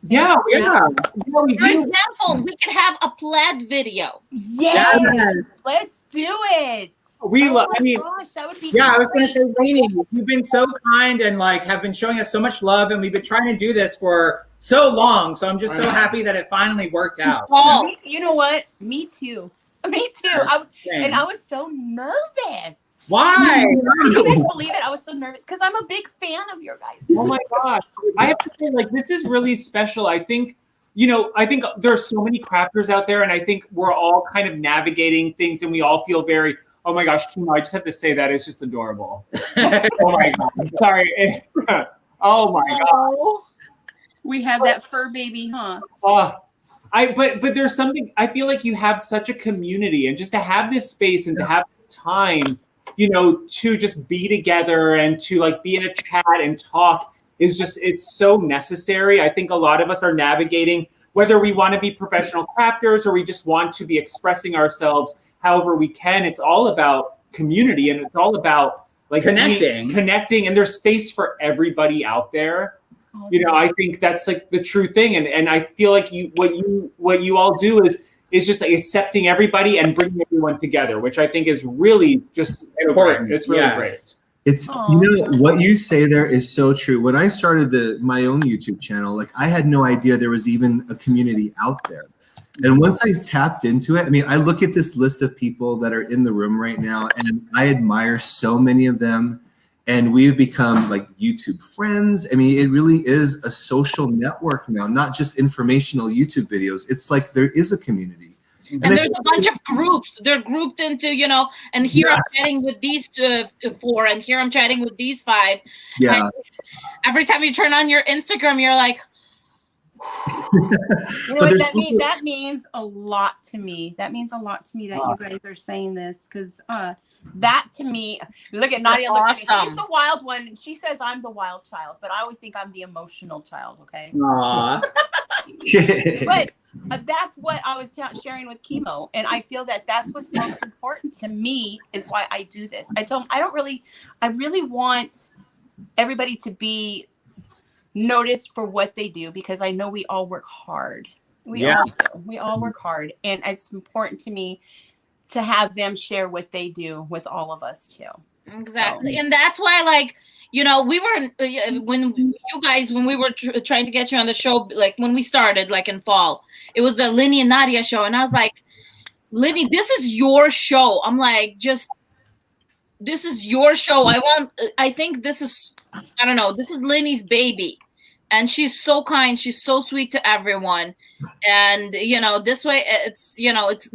Yeah. For example, we could have a plaid video. Yes. Let's do it. Gosh, that would be Yeah, I was going to say, Leeny, you've been so kind and have been showing us so much love, and we've been trying to do this for so long. So I'm just so happy that it finally worked out. You know what? Me too. Me too. And I was so nervous. Why? You guys believe it? I was so nervous because I'm a big fan of your guys. Oh my gosh. I have to say, this is really special. I think there are so many crafters out there, and I think we're all kind of navigating things, and we all feel very, oh my gosh, Chemo, I just have to say that it's just adorable. Oh my God. I'm sorry. Oh my God. We have that fur baby, huh? But there's something, I feel like you have such a community, and just to have this space and to have this time, to just be together and to be in a chat and talk is just, it's so necessary. I think a lot of us are navigating, whether we want to be professional crafters or we just want to be expressing ourselves however we can. It's all about community, and it's all about connecting, and there's space for everybody out there. I think that's the true thing. And I feel like what you all do is just accepting everybody and bringing everyone together, which I think is really just important. It's really great. It's, what you say there is so true. When I started my own YouTube channel, I had no idea there was even a community out there. And once I tapped into it, I look at this list of people that are in the room right now, and I admire so many of them. And we've become YouTube friends. It really is a social network now, not just informational YouTube videos. It's there is a community. And there's a bunch of groups. They're grouped into, and here I'm chatting with these 4, and here I'm chatting with these 5. Yeah. And every time you turn on your Instagram, you're like, that means a lot to me. That means a lot to me that you guys are saying this, because that to me, look at Nadia. Awesome. She's the wild one. She says I'm the wild child, but I always think I'm the emotional child. Okay. Aww. But that's what I was sharing with Chemo, and I feel that that's what's most important to me, is why I do this. I really want everybody to be noticed for what they do, because I know we all work hard. We all work hard, and it's important to me to have them share what they do with all of us too. Exactly. And that's why you know, we were when we were trying to get you on the show, like when we started, like in fall, it was the Leeny and Nadia show, and I was like, Leeny, this is your show. I'm like, this is your show. I think this is, I don't know, this is Leeny's baby. And she's so kind. She's so sweet to everyone. And, you know, this way it's, you know, it's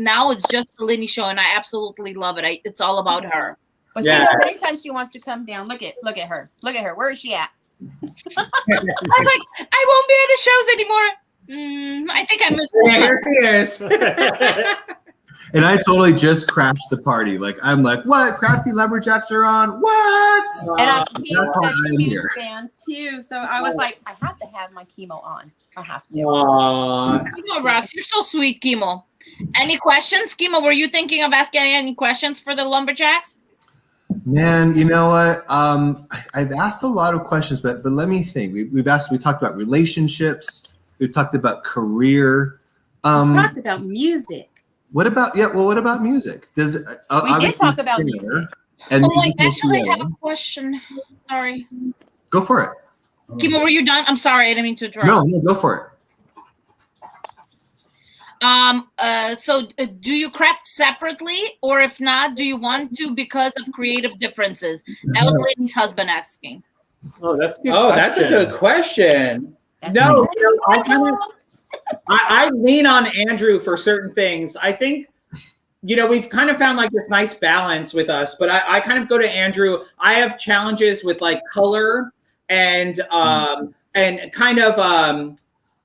just the Leeny show. And I absolutely love it. It's all about her. Well, she knows anytime she wants to come down. Look at her. Look at her. Where is she at? I was like, I won't be at the shows anymore. I think I missed her. Here she is. And I totally just crashed the party. Like, I'm like, what? Crafty Lumberjacks are on? What? And I'm That's why a I'm huge here. fan too. So I was like, I have to have my chemo on. I have to. Chemo rocks. You're so sweet, Chemo. Any questions, Chemo? Were you thinking of asking any questions for the Lumberjacks? Man, you know what? I've asked a lot of questions, but let me think. We talked about relationships. We've talked about career. We talked about music. What about music? We did talk about music. And I actually have a question. Sorry. Go for it. Chemo, were you done? I'm sorry, I didn't mean to interrupt. No, go for it. So do you craft separately, or if not, do you want to because of creative differences? That was Leeny's husband asking. Oh, that's good. That's a good question. I lean on Andrew for certain things. I think, you know, we've kind of found like this nice balance with us, but I kind of go to Andrew. I have challenges with like color and kind of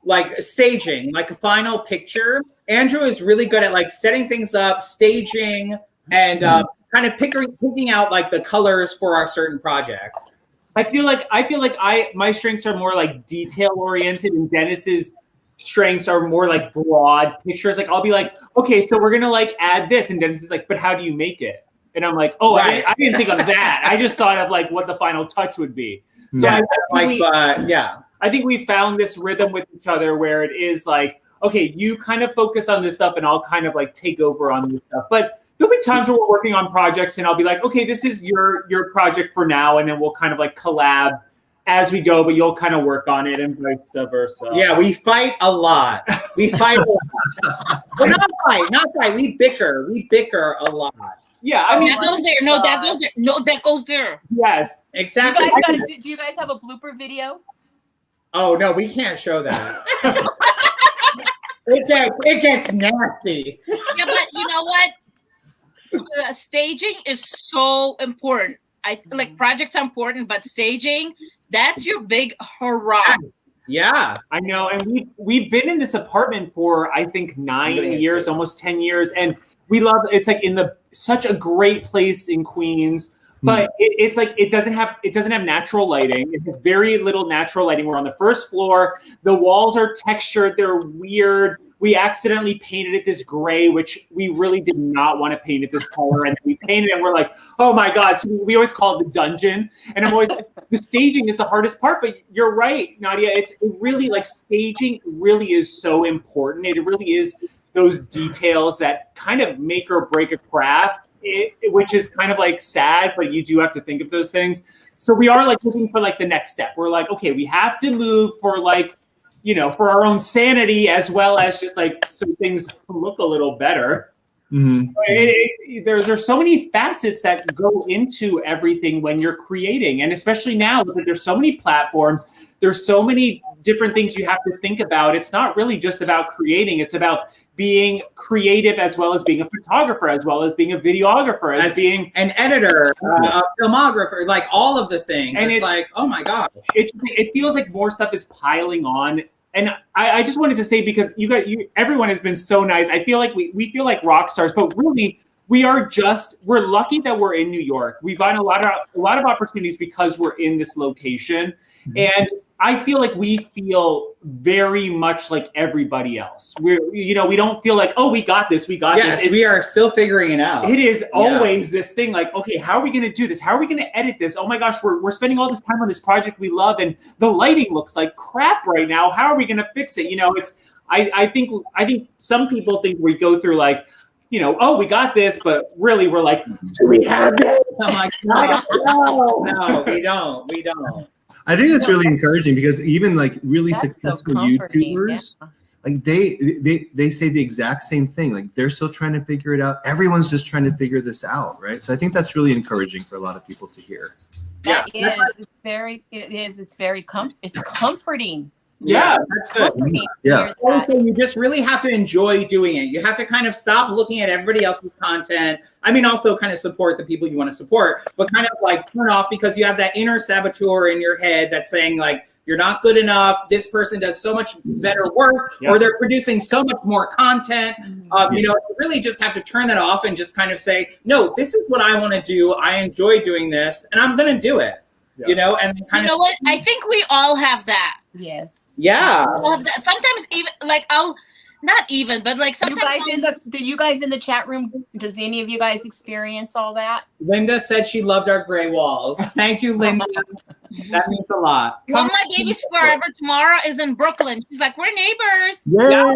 like staging, like a final picture. Andrew is really good at like setting things up, staging, and kind of picking out like the colors for our certain projects. I feel like my strengths are more like detail oriented, and Dennis's strengths are more like broad pictures. Like I'll be like, okay, so we're gonna like add this, and Dennis is like, but how do you make it? And I'm like, oh, right. I didn't think of that. I just thought of like what the final touch would be. So I think we found this rhythm with each other where it is like, okay, you kind of focus on this stuff and I'll kind of like take over on this stuff. But there'll be times where we're working on projects and I'll be like, okay, this is your project for now. And then we'll kind of like collab as we go, but you'll kind of work on it and vice versa. Yeah, we fight a lot. We fight a lot. Well, not fight. We bicker a lot. Yeah, I mean, that goes there. No, that goes there. No, that goes there. Yes, exactly. Do you guys have a blooper video? Oh no, we can't show that. It gets nasty. Yeah, but you know what? Staging is so important. I like projects are important, but staging, that's your big hurrah. Yeah, I know. And we've been in this apartment for I think 9 years, almost 10 years, and we love it's like in such a great place in Queens. But it's like it doesn't have natural lighting. It has very little natural lighting. We're on the first floor. The walls are textured. They're weird. We accidentally painted it this gray, which we really did not want to paint it this color. And we painted it and we're like, oh my God. So we always call it the dungeon. And I'm always like, the staging is the hardest part. But you're right, Nadia. It really like staging really is so important. It really is those details that kind of make or break a craft. Which is kind of like sad, but you do have to think of those things. So we are like looking for like the next step. We're like, okay, we have to move for like, you know, for our own sanity as well as just like so things look a little better. Mm-hmm. There's so many facets that go into everything when you're creating, and especially now that there's so many platforms, there's so many different things you have to think about. It's not really just about creating; it's about being creative as well as being a photographer, as well as being a videographer, as being an editor, a filmographer, like all of the things. And it's like, oh my gosh, it feels like more stuff is piling on. And I just wanted to say, because everyone has been so nice. I feel like we feel like rock stars, but really we're lucky that we're in New York. We've gotten a lot of opportunities because we're in this location. Mm-hmm. And I feel like we feel very much like everybody else. We don't feel like, oh, we got this. Yes, we are still figuring it out. It is always this thing like, okay, how are we going to do this? How are we going to edit this? Oh my gosh, we're spending all this time on this project we love, and the lighting looks like crap right now. How are we going to fix it? You know, I think some people think we go through like, oh, we got this, but really we're like, do we have this? I'm like, no, we don't. I think that's really encouraging because even like really That's so successful comforting, YouTubers, like they say the exact same thing. Like they're still trying to figure it out. Everyone's just trying to figure this out, right? So I think that's really encouraging for a lot of people to hear. That is. It's very comforting. Yeah, that's good. Comforting to Yeah. hear that. Also, you just really have to enjoy doing it. You have to kind of stop looking at everybody else's content. I mean, also kind of support the people you want to support, but kind of like turn off because you have that inner saboteur in your head that's saying like, you're not good enough. This person does so much better work, or they're producing so much more content. You really just have to turn that off and just kind of say, no, this is what I want to do. I enjoy doing this, and I'm going to do it. Yeah. And kind You know what? I think we all have that. Yes. Yeah. We all have that. Sometimes even like but like sometimes Do you guys in the chat room, does any of you guys experience all that? Linda said she loved our gray walls. Thank you, Linda. That means a lot. one of my babies forever tomorrow is in Brooklyn. She's like, we're neighbors. Yeah.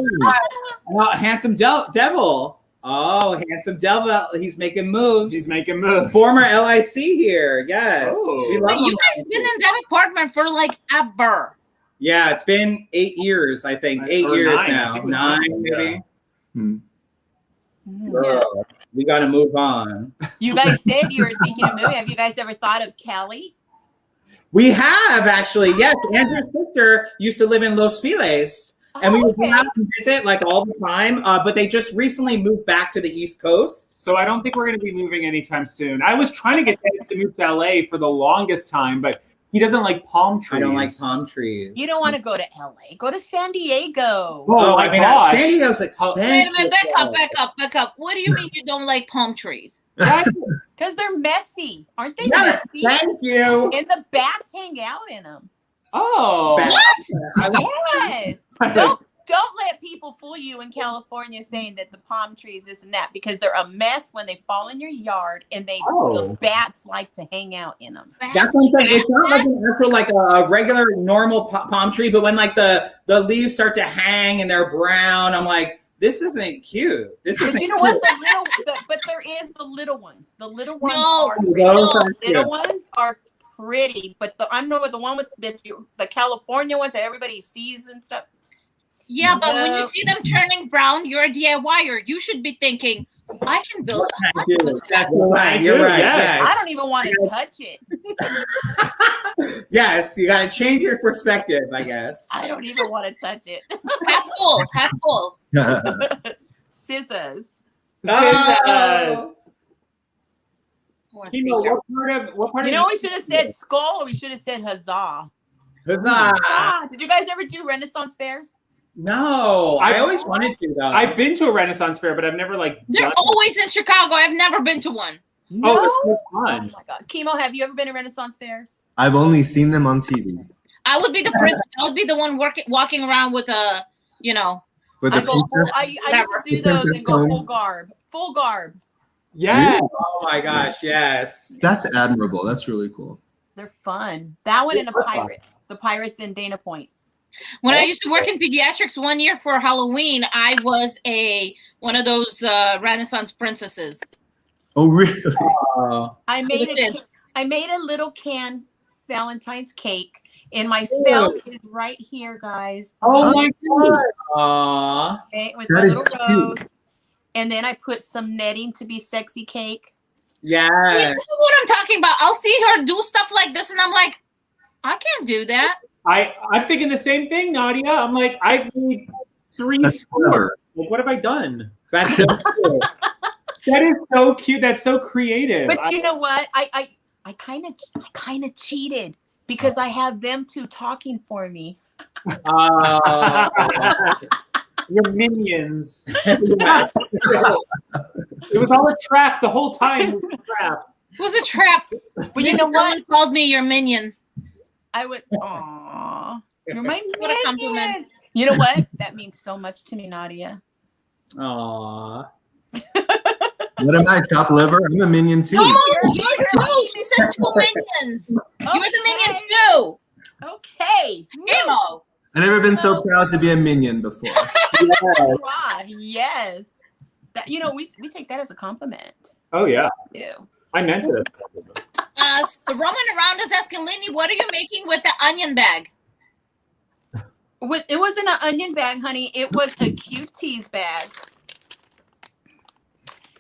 Well, handsome devil. Oh, handsome devil. He's making moves. Former LIC here. Yes. Oh. We love But you him. guys been in that apartment for like ever. Yeah, it's been 8 years, I think. 8 Or years 9. I now. think it was 9, 9, maybe. Yeah. Girl, we got to move on. You guys said you were thinking of moving. Have you guys ever thought of Kelly? We have actually. Yes, Andrew's sister used to live in Los Feliz. And we would go out and visit like all the time, but they just recently moved back to the East Coast. So I don't think we're going to be moving anytime soon. I was trying to get Dennis to move to LA for the longest time, but he doesn't like palm trees. I don't like palm trees. You don't want to go to LA. Go to San Diego. Oh, my I mean, gosh. San Diego's expensive. Wait a minute, back up. What do you mean you don't like palm trees? Because they're messy. Aren't they Yes, messy? thank you. And the bats hang out in them. Oh. Yes. Don't let people fool you in California saying that the palm trees this and that, because they're a mess when they fall in your yard and the bats like to hang out in them. That's what I'm saying. It's not like an actual, like a regular normal palm tree, but when like the leaves start to hang and they're brown, I'm like, this isn't cute. This But isn't you know what? But there is the little ones. The little ones No, are pretty. those are cute. Little ones are pretty, but I know the one with the California ones that everybody sees and stuff. Yeah, but when you see them turning brown, you're a DIYer. You should be thinking, I can build a You're right. I You're do, right. yes. I don't even want to touch it. Yes, you got to change your perspective, I guess. I don't even want to touch it. half full. Scissors. Oh. Let's Kimo, see here. what part You of know, we should have said skull, or we should have said huzzah. Huzzah. Did you guys ever do Renaissance fairs? No, I always wanted to, though. I've been to a Renaissance fair, but I've never like. They're done- always in Chicago. I've never been to one. Oh, it's so Oh fun. my gosh. Kimo, have you ever been to Renaissance fairs? I've only seen them on TV. I would be the prince. I would be the one walking around with a, With I the go princess? I used to do those and go full garb. Full garb. Yeah. Oh my gosh, yes. That's admirable. That's really cool. They're fun. That one and the pirates. The pirates in Dana Point. When I used to work in pediatrics one year for Halloween, I was one of those Renaissance princesses. Oh, really? I made a little can Valentine's cake, and my felt is right here, guys. Oh my god. Aww. Okay, with That my is little cute. rose. And then I put some netting to be sexy cake. See, Yes. this is what I'm talking about. I'll see her do stuff like this, and I'm like, I can't do that. I'm thinking the same thing, Nadia. I'm like, I've made 3 That's scores. Like, what have I done? That's so cool. That is so cute. That's so creative. But you know what? I kind of cheated because I have them two talking for me. Your minions. It was all a trap the whole time. It was a trap. It was a trap. But you know Someone what? called me your minion. I was, aw, you're my What a compliment. minion. You know what? That means so much to me, Nadia. Aww. What am I, top liver? I'm a minion too. No, you're two. She said 2 minions. You're the minion too. Okay. Nemo. I've never been so proud to be a minion before. Wow. Yes. That, you know, we take that as a compliment. Oh yeah, Too. I meant it. Roman around is asking Leeny, what are you making with the onion bag? It wasn't an onion bag, honey. It was a cuties bag.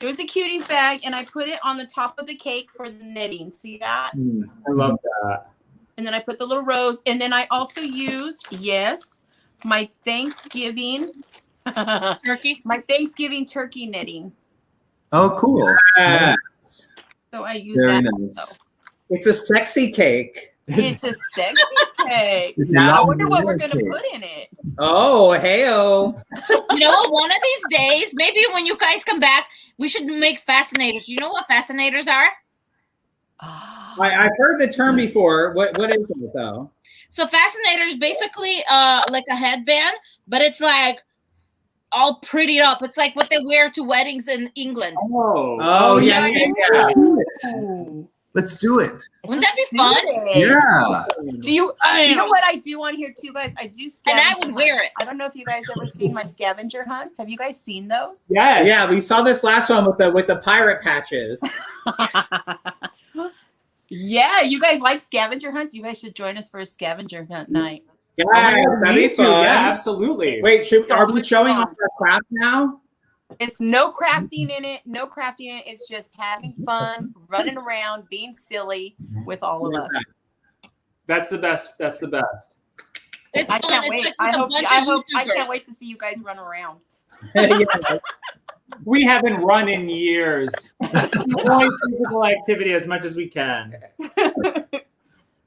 It was a cuties bag, and I put it on the top of the cake for the knitting. See that? I love that. And then I put the little rose, and then I also used, yes, my Thanksgiving Turkey. my Thanksgiving turkey knitting. Oh, cool. Yeah. So I used Very that. nice. Also. It's a sexy cake. It's a sexy cake. Now I wonder what we're gonna put in it. Oh, hey-oh. You know what? One of these days, maybe when you guys come back, we should make fascinators. You know what fascinators are? I've heard the term before. What is it though? So fascinators basically like a headband, but it's like all prettied up. It's like what they wear to weddings in England. Oh, yes. Let's do it. Wouldn't that be fun? Yeah. Do you know what I do on here too, guys? I do And I scavenger would wear it. I don't know if you guys ever seen my scavenger hunts. Have you guys seen those? Yes. Yeah, we saw this last one with the pirate patches. Yeah, you guys like scavenger hunts? You guys should join us for a scavenger hunt night. Yeah, Oh, that'd me be too. fun. Yeah, absolutely. Wait, are we showing off our craft now? It's no crafting in it. No crafting in it. It's just having fun, running around, being silly with all of us. That's the best. That's the best. It's I fun. can't It's wait. like I with a hope. bunch I of hope. I YouTubers. can't wait to see you guys run around. Yeah. We haven't run in years. Only physical activity as much as we can.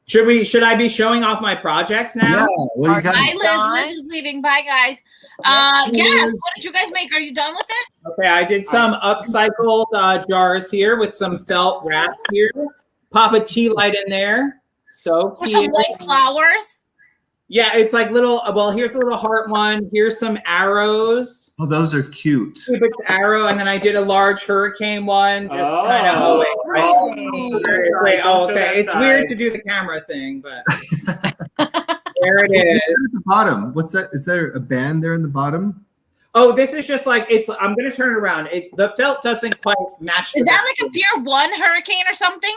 Should I be showing off my projects now? Yeah. What do you got? Bye, Done? Liz. Liz is leaving. Bye, guys. Yes. What did you guys make? Are you done with it? Okay, I did some upcycled jars here with some felt wrap here. Pop a tea light in there. So Or some white flowers? Yeah, it's like little. Well, here's a little heart one. Here's some arrows. Oh, those are cute. Cupid's arrow, and then I did a large hurricane one. Just Oh. kind of. Oh, wait, Oh. wait, Don't show okay. that It's side. weird to do the camera thing, but there it is. At the bottom. What's that? Is there a band there in the bottom? Oh, this is just like it's. I'm gonna turn it around. The felt doesn't quite match. Is the that like a Pier 1 hurricane or something?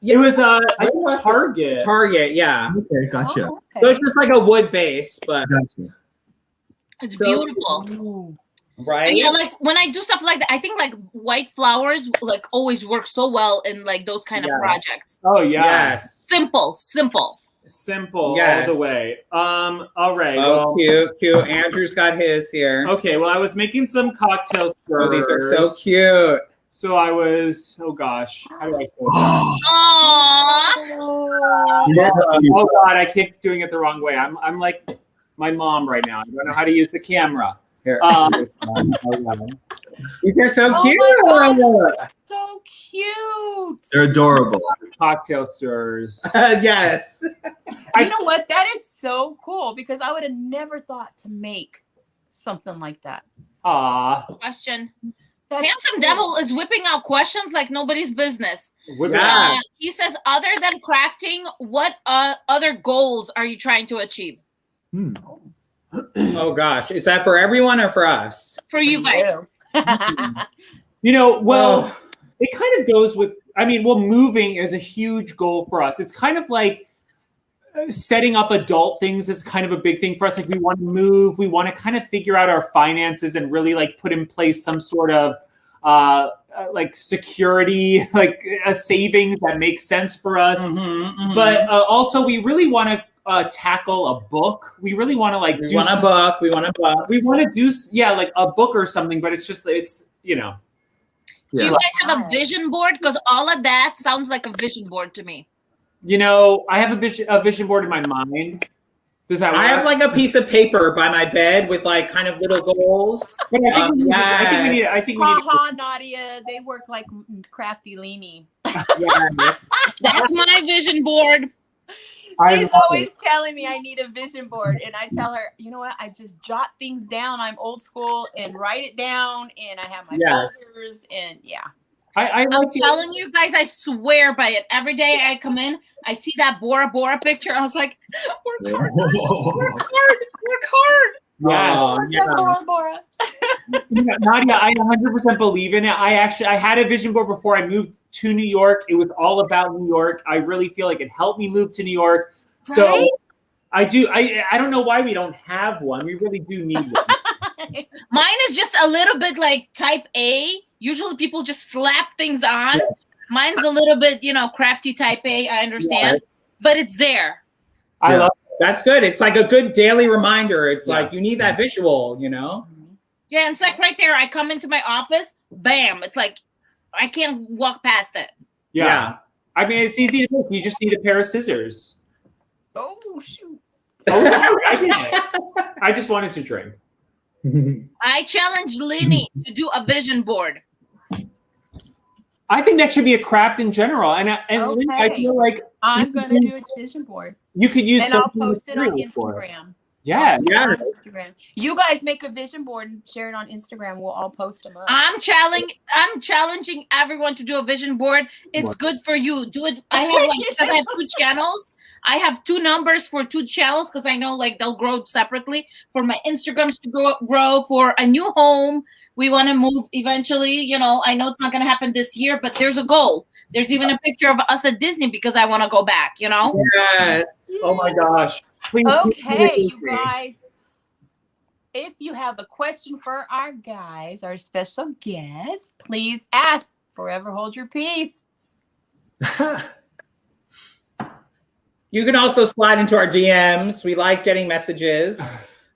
It was I What think was it? Target. Target? Yeah. Okay, gotcha. Oh, So it's just like a wood base, but Gotcha. It's So- beautiful. Ooh. right. Yeah, like when I do stuff like that, I think like white flowers like always work so well in like those kind of Yeah. projects. Oh yeah. Yes. Simple. Simple Yes. all the way. All right. Oh, well, cute. Andrew's got his here. okay. Well, I was making some cocktail Oh, these are so stirrers. cute. So I was. Oh gosh. How do I? Aww. Yeah. Oh God, I keep doing it the wrong way. I'm like my mom right now. I don't know how to use the camera. Here. These are so Oh cute. my gosh, so cute. They're adorable. Cocktail stirrers. Yes. You know what? That is so cool because I would have never thought to make something like that. Ah. Question. That's Handsome cool. Devil is whipping out questions like nobody's business. Yeah. He says, other than crafting, what other goals are you trying to achieve? Oh gosh, is that for everyone or for us? For you guys. You know, well, Oh. it kind of goes with. I mean, well, moving is a huge goal for us. It's kind of like setting up adult things is kind of a big thing for us. Like we want to move, we want to kind of figure out our finances and really like put in place some sort of like security, like a savings that makes sense for us. But also we really want to tackle a book. We really want to like we want a book. We want a book. We want to do like a book or something, but it's you know. Do you guys have a vision board? Because all of that sounds like a vision board to me. You know, I have a vision board in my mind. Does that work? I have like a piece of paper by my bed with like kind of little goals. But I think we need Ha Nadia. They work like Krafty Leeny. Yeah. That's my vision board. I She's love always telling me I need a vision board. And I tell her, you know what? I just jot things down. I'm old school and write it down. And I have my Yeah. folders. And yeah. I'm I'm telling you guys, I swear by it. Every day I come in, I see that Bora Bora picture. I was like, work hard, work hard, work hard. Yes. Bora Bora. Nadia, I 100% believe in it. I had a vision board before I moved to New York. It was all about New York. I really feel like it helped me move to New York. So Right? I do. I don't know why we don't have one. We really do need one. Mine is just a little bit like type A. Usually people just slap things on. Yes. Mine's a little bit, crafty type A. I understand, but it's there. I love. That's good. It's like a good daily reminder. It's like you need that visual, Yeah, and it's like right there. I come into my office, bam. It's like I can't walk past it. Yeah. I mean, it's easy to do. You just need a pair of scissors. Oh shoot. Oh, I get it. I just wanted to drink. I challenge Leeny to do a vision board. I think that should be a craft in general, and Leeny, I feel like I'm gonna do a vision board, you could use. and I'll something post it on material for it. Instagram. Yeah, On Instagram. You guys make a vision board and share it on Instagram. We'll all post them up. I'm challenging everyone to do a vision board. It's good for you. Do it. I have because I have 2 channels. I have 2 numbers for 2 channels because I know they'll grow separately. For my Instagrams to grow for a new home. We want to move eventually. I know it's not going to happen this year, but there's a goal. There's even a picture of us at Disney because I want to go back. Yes. Oh my gosh. Please, Okay, you guys. If you have a question for our guys, our special guests, please ask. Forever hold your peace. You can also slide into our DMs. We like getting messages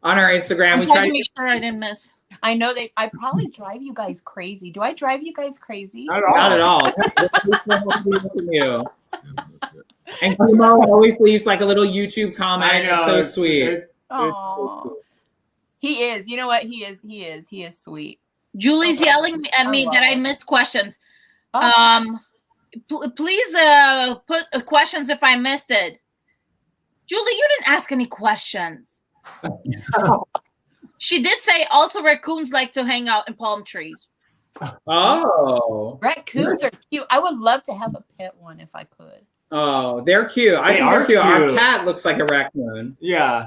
on our Instagram. I'm We trying to make sure I didn't miss. I know I probably drive you guys crazy. Do I drive you guys crazy? Not at all. You. And Kimo always leaves like a little YouTube comment. I know, It's so sweet. Oh, he is. You know what? He is sweet. Julie's yelling at me that I missed questions. Oh. Please put questions if I missed it. Julie, you didn't ask any questions. She did say also raccoons like to hang out in palm trees. Oh. Raccoons are cute. I would love to have a pet one if I could. Oh, they're cute. I think they're cute. Our cat looks like a raccoon. Yeah.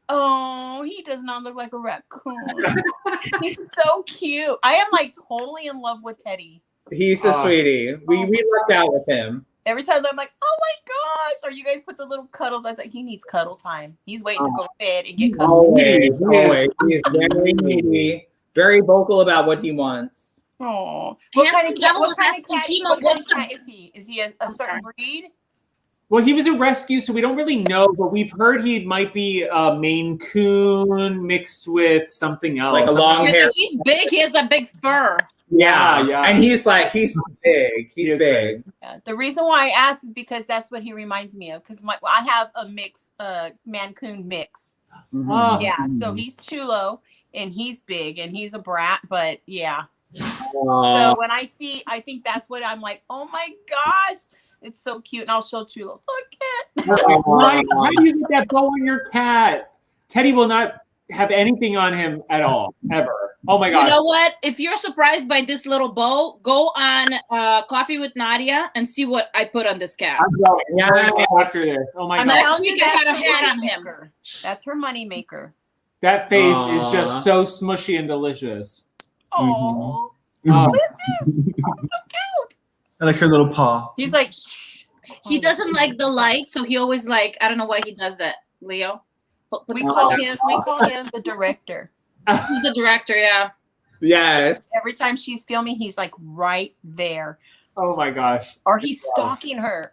Oh, he does not look like a raccoon. He's so cute. I am totally in love with Teddy. He's a sweetie. We lucked out with him. Every time I'm like, oh my gosh, or you guys put the little cuddles. I was like, he needs cuddle time. He's waiting to go to bed and get cuddled. Always. He's very needy, very vocal about what he wants. Oh, what kind of cat is he? Is he a certain breed? Well, he was a rescue, so we don't really know, but we've heard he might be a Maine Coon mixed with something else. Like a long hair. Because he's big. He has that big fur. Yeah. And he's big. He's big. Yeah. The reason why I asked is because that's what he reminds me of. Because I have a mix, Mancoon mix. Mm-hmm. Yeah. So he's chulo and he's big and he's a brat. But yeah. Aww. So when I think that's what I'm like. Oh my gosh, it's so cute. And I'll show chulo. Look at. Why do you get that bow on your cat? Teddy will not have anything on him at all, ever. Oh my gosh. You know what? If you're surprised by this little bow, go on Coffee with Nadia and see what I put on this cat. I'm going after this. Oh my I'm god. telling you, had a hat on him. That's her money maker. That face is just so smushy and delicious. Oh, delicious. So cute. I like her little paw. He's like, shh. He doesn't like the light, so he always I don't know why he does that, Leo. We call him the director. He's the director, yeah. Yes. Every time she's filming, he's right there. Oh my gosh. Or he's stalking her.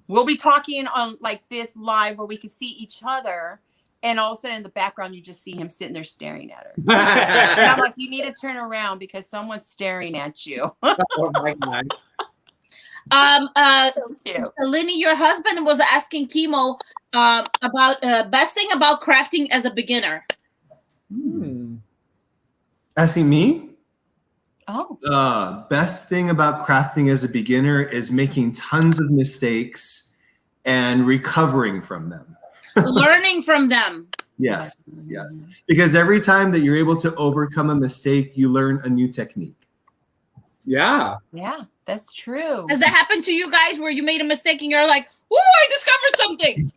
We'll be talking on this live where we can see each other. And all of a sudden in the background, you just see him sitting there staring at her. And I'm like, you need to turn around because someone's staring at you. Oh my God. So cute. Leeny, your husband was asking Kimo about best thing about crafting as a beginner. Asking me? Oh. Best thing about crafting as a beginner is making tons of mistakes and recovering from them. Learning from them. Yes. Because every time that you're able to overcome a mistake, you learn a new technique. Yeah. Yeah, that's true. Has that happened to you guys where you made a mistake and you're like, "Ooh, I discovered something"?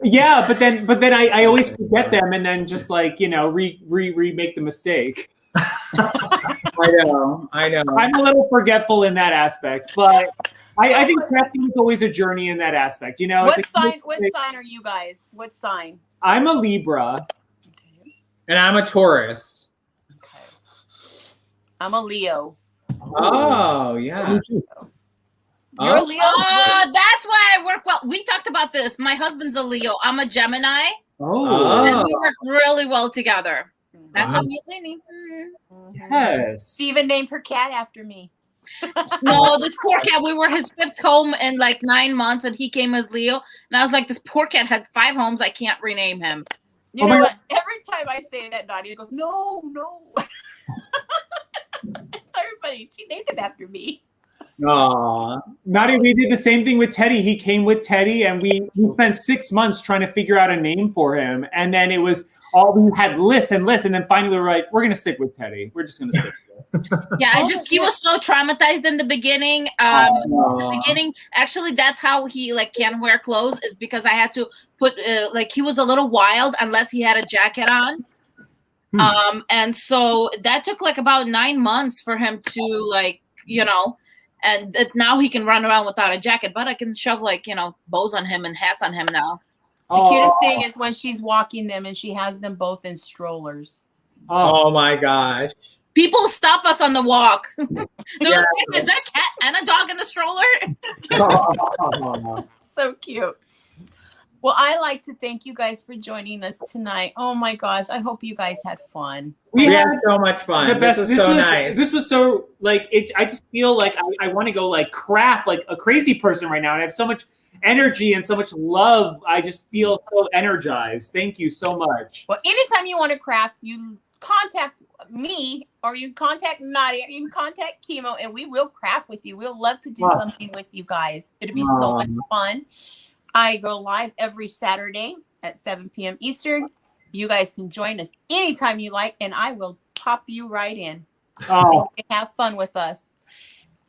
Yeah, but then I always forget them and then just like, remake the mistake. I know. I'm a little forgetful in that aspect, but I think crafting is always a journey in that aspect. What sign are you guys? What sign? I'm a Libra. And I'm a Taurus. Okay. I'm a Leo. Oh, yeah. You're a Leo? That's why I work well. We talked about this. My husband's a Leo. I'm a Gemini. Oh. And we work really well together. That's why me and Leeny. Yes. Steven named her cat after me. No, this poor cat, we were his 5th home in like 9 months, and he came as Leo. And I was like, this poor cat had 5 homes. I can't rename him. You know what? Every time I say that, Nadia goes, no. Tell everybody, she named him after me. Aww. Nadia, we did the same thing with Teddy. He came with Teddy, and we spent 6 months trying to figure out a name for him. And then it was we had lists and lists, and then finally we were like, we're going to stick with Teddy. We're just going to stick with it. Yeah, he was so traumatized in the beginning. Actually, that's how he can't wear clothes, is because I had to put he was a little wild unless he had a jacket on. And so that took about 9 months for him to and now he can run around without a jacket, but I can shove bows on him and hats on him now. The cutest thing is when she's walking them and she has them both in strollers. Oh my gosh. People stop us on the walk. They're like, is that a cat and a dog in the stroller? So cute. Well, I like to thank you guys for joining us tonight. Oh my gosh, I hope you guys had fun. We had so much fun. This was so nice. This was so I just feel like I want to go craft like a crazy person right now, and I have so much energy and so much love. I just feel so energized. Thank you so much. Well, anytime you want to craft, you contact me or you contact Nadia, you can contact Chemo, and we will craft with you. We'll love to do something with you guys. It'll be so much fun. I go live every Saturday at 7 p.m. Eastern. You guys can join us anytime you like, and I will pop you right in. You can have fun with us.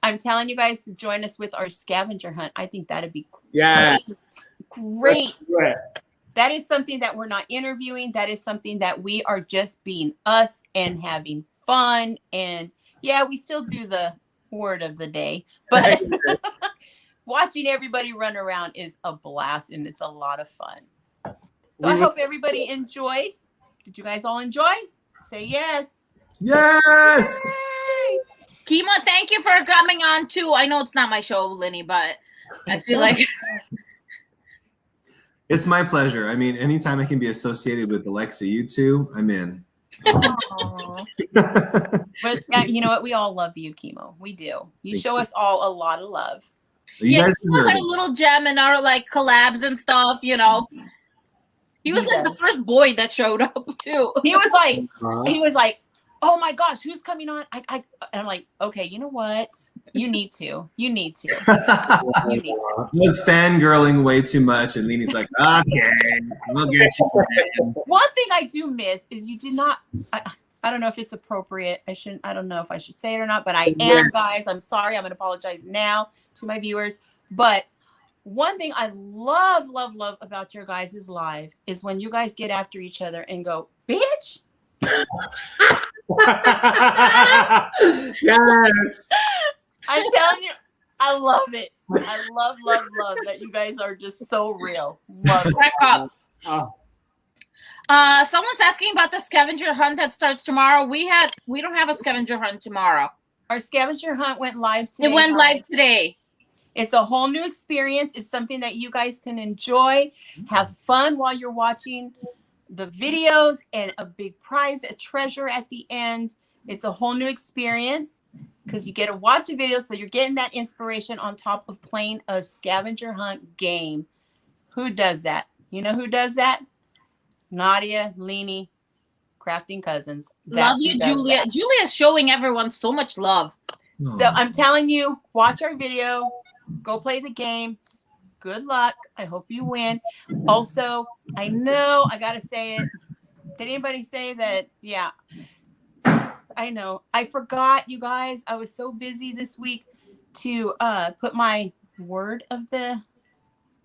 I'm telling you guys to join us with our scavenger hunt. I think that'd be great. That is something that we're not interviewing. That is something that we are just being us and having fun. And yeah, we still do the word of the day, but watching everybody run around is a blast, and it's a lot of fun. So I hope everybody enjoyed. Did you guys all enjoy? Say yes. Yes. Yay! Chemo, thank you for coming on too. I know it's not my show, Leeny, but I feel like it's my pleasure. I mean, anytime I can be associated with Alexa, you two, I'm in. But you know what? We all love you, Chemo. We do. You show us all a lot of love. He was our little gem in our collabs and stuff, He was the first boy that showed up too. He was like, oh my gosh, who's coming on? I'm like, okay, you know what? You need to. I was fangirling way too much, and Leeny's like, okay, we'll get you. One thing I do miss is you did not. I don't know if it's appropriate. I don't know if I should say it or not, but I am, guys. I'm sorry. I'm going to apologize now to my viewers. But one thing I love about your guys' live is when you guys get after each other and go, bitch. Yes. I'm telling you, I love it. I love that you guys are just so real. Love it. Crack up. Someone's asking about the scavenger hunt that starts tomorrow. We don't have a scavenger hunt tomorrow. Our scavenger hunt went live today. It went live today. It's a whole new experience. It's something that you guys can enjoy, have fun while you're watching the videos, and a big prize, a treasure at the end. It's a whole new experience because you get to watch a video, so you're getting that inspiration on top of playing a scavenger hunt game. Who does that? You know who does that? Nadia, Leeny, Crafting Cousins. Love you, Julia. Julia's showing everyone so much love. So I'm telling you, watch our video, go play the game. Good luck. I hope you win. Also, I know I got to say it. Did anybody say that? Yeah, I know. I forgot, you guys. I was so busy this week to put my word of the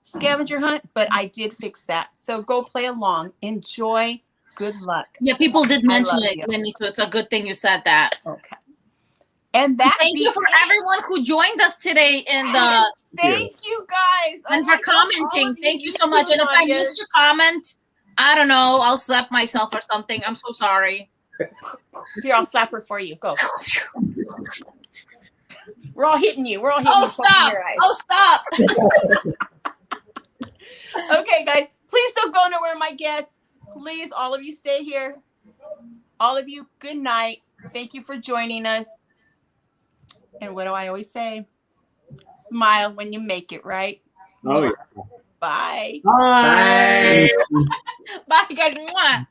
scavenger hunt, but I did fix that. So go play along. Enjoy. Good luck. Yeah, people did mention love it, you. Leeny, so it's a good thing you said that. Okay. And that Thank you for everyone who joined us today in the Thank you guys. and Oh for my gosh, all commenting. of you Thank you so much. YouTube And if I audience. missed your comment, I don't know, I'll slap myself or something. I'm so sorry. Here, I'll slap her for you. Go. We're all hitting you. We're all hitting Oh, you. Poking stop. your eyes. Oh, stop. Okay, guys, please don't go nowhere, my guests. Please, all of you stay here. All of you, good night. Thank you for joining us. And what do I always say? Smile when you make it, right? Oh, yeah. Bye. Bye. Bye, guys. Mwah.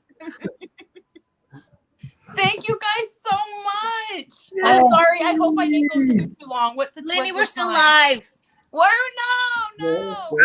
Thank you guys so much. I'm sorry. I hope I didn't go too long. What's Leeny, we're still time? live. We're no.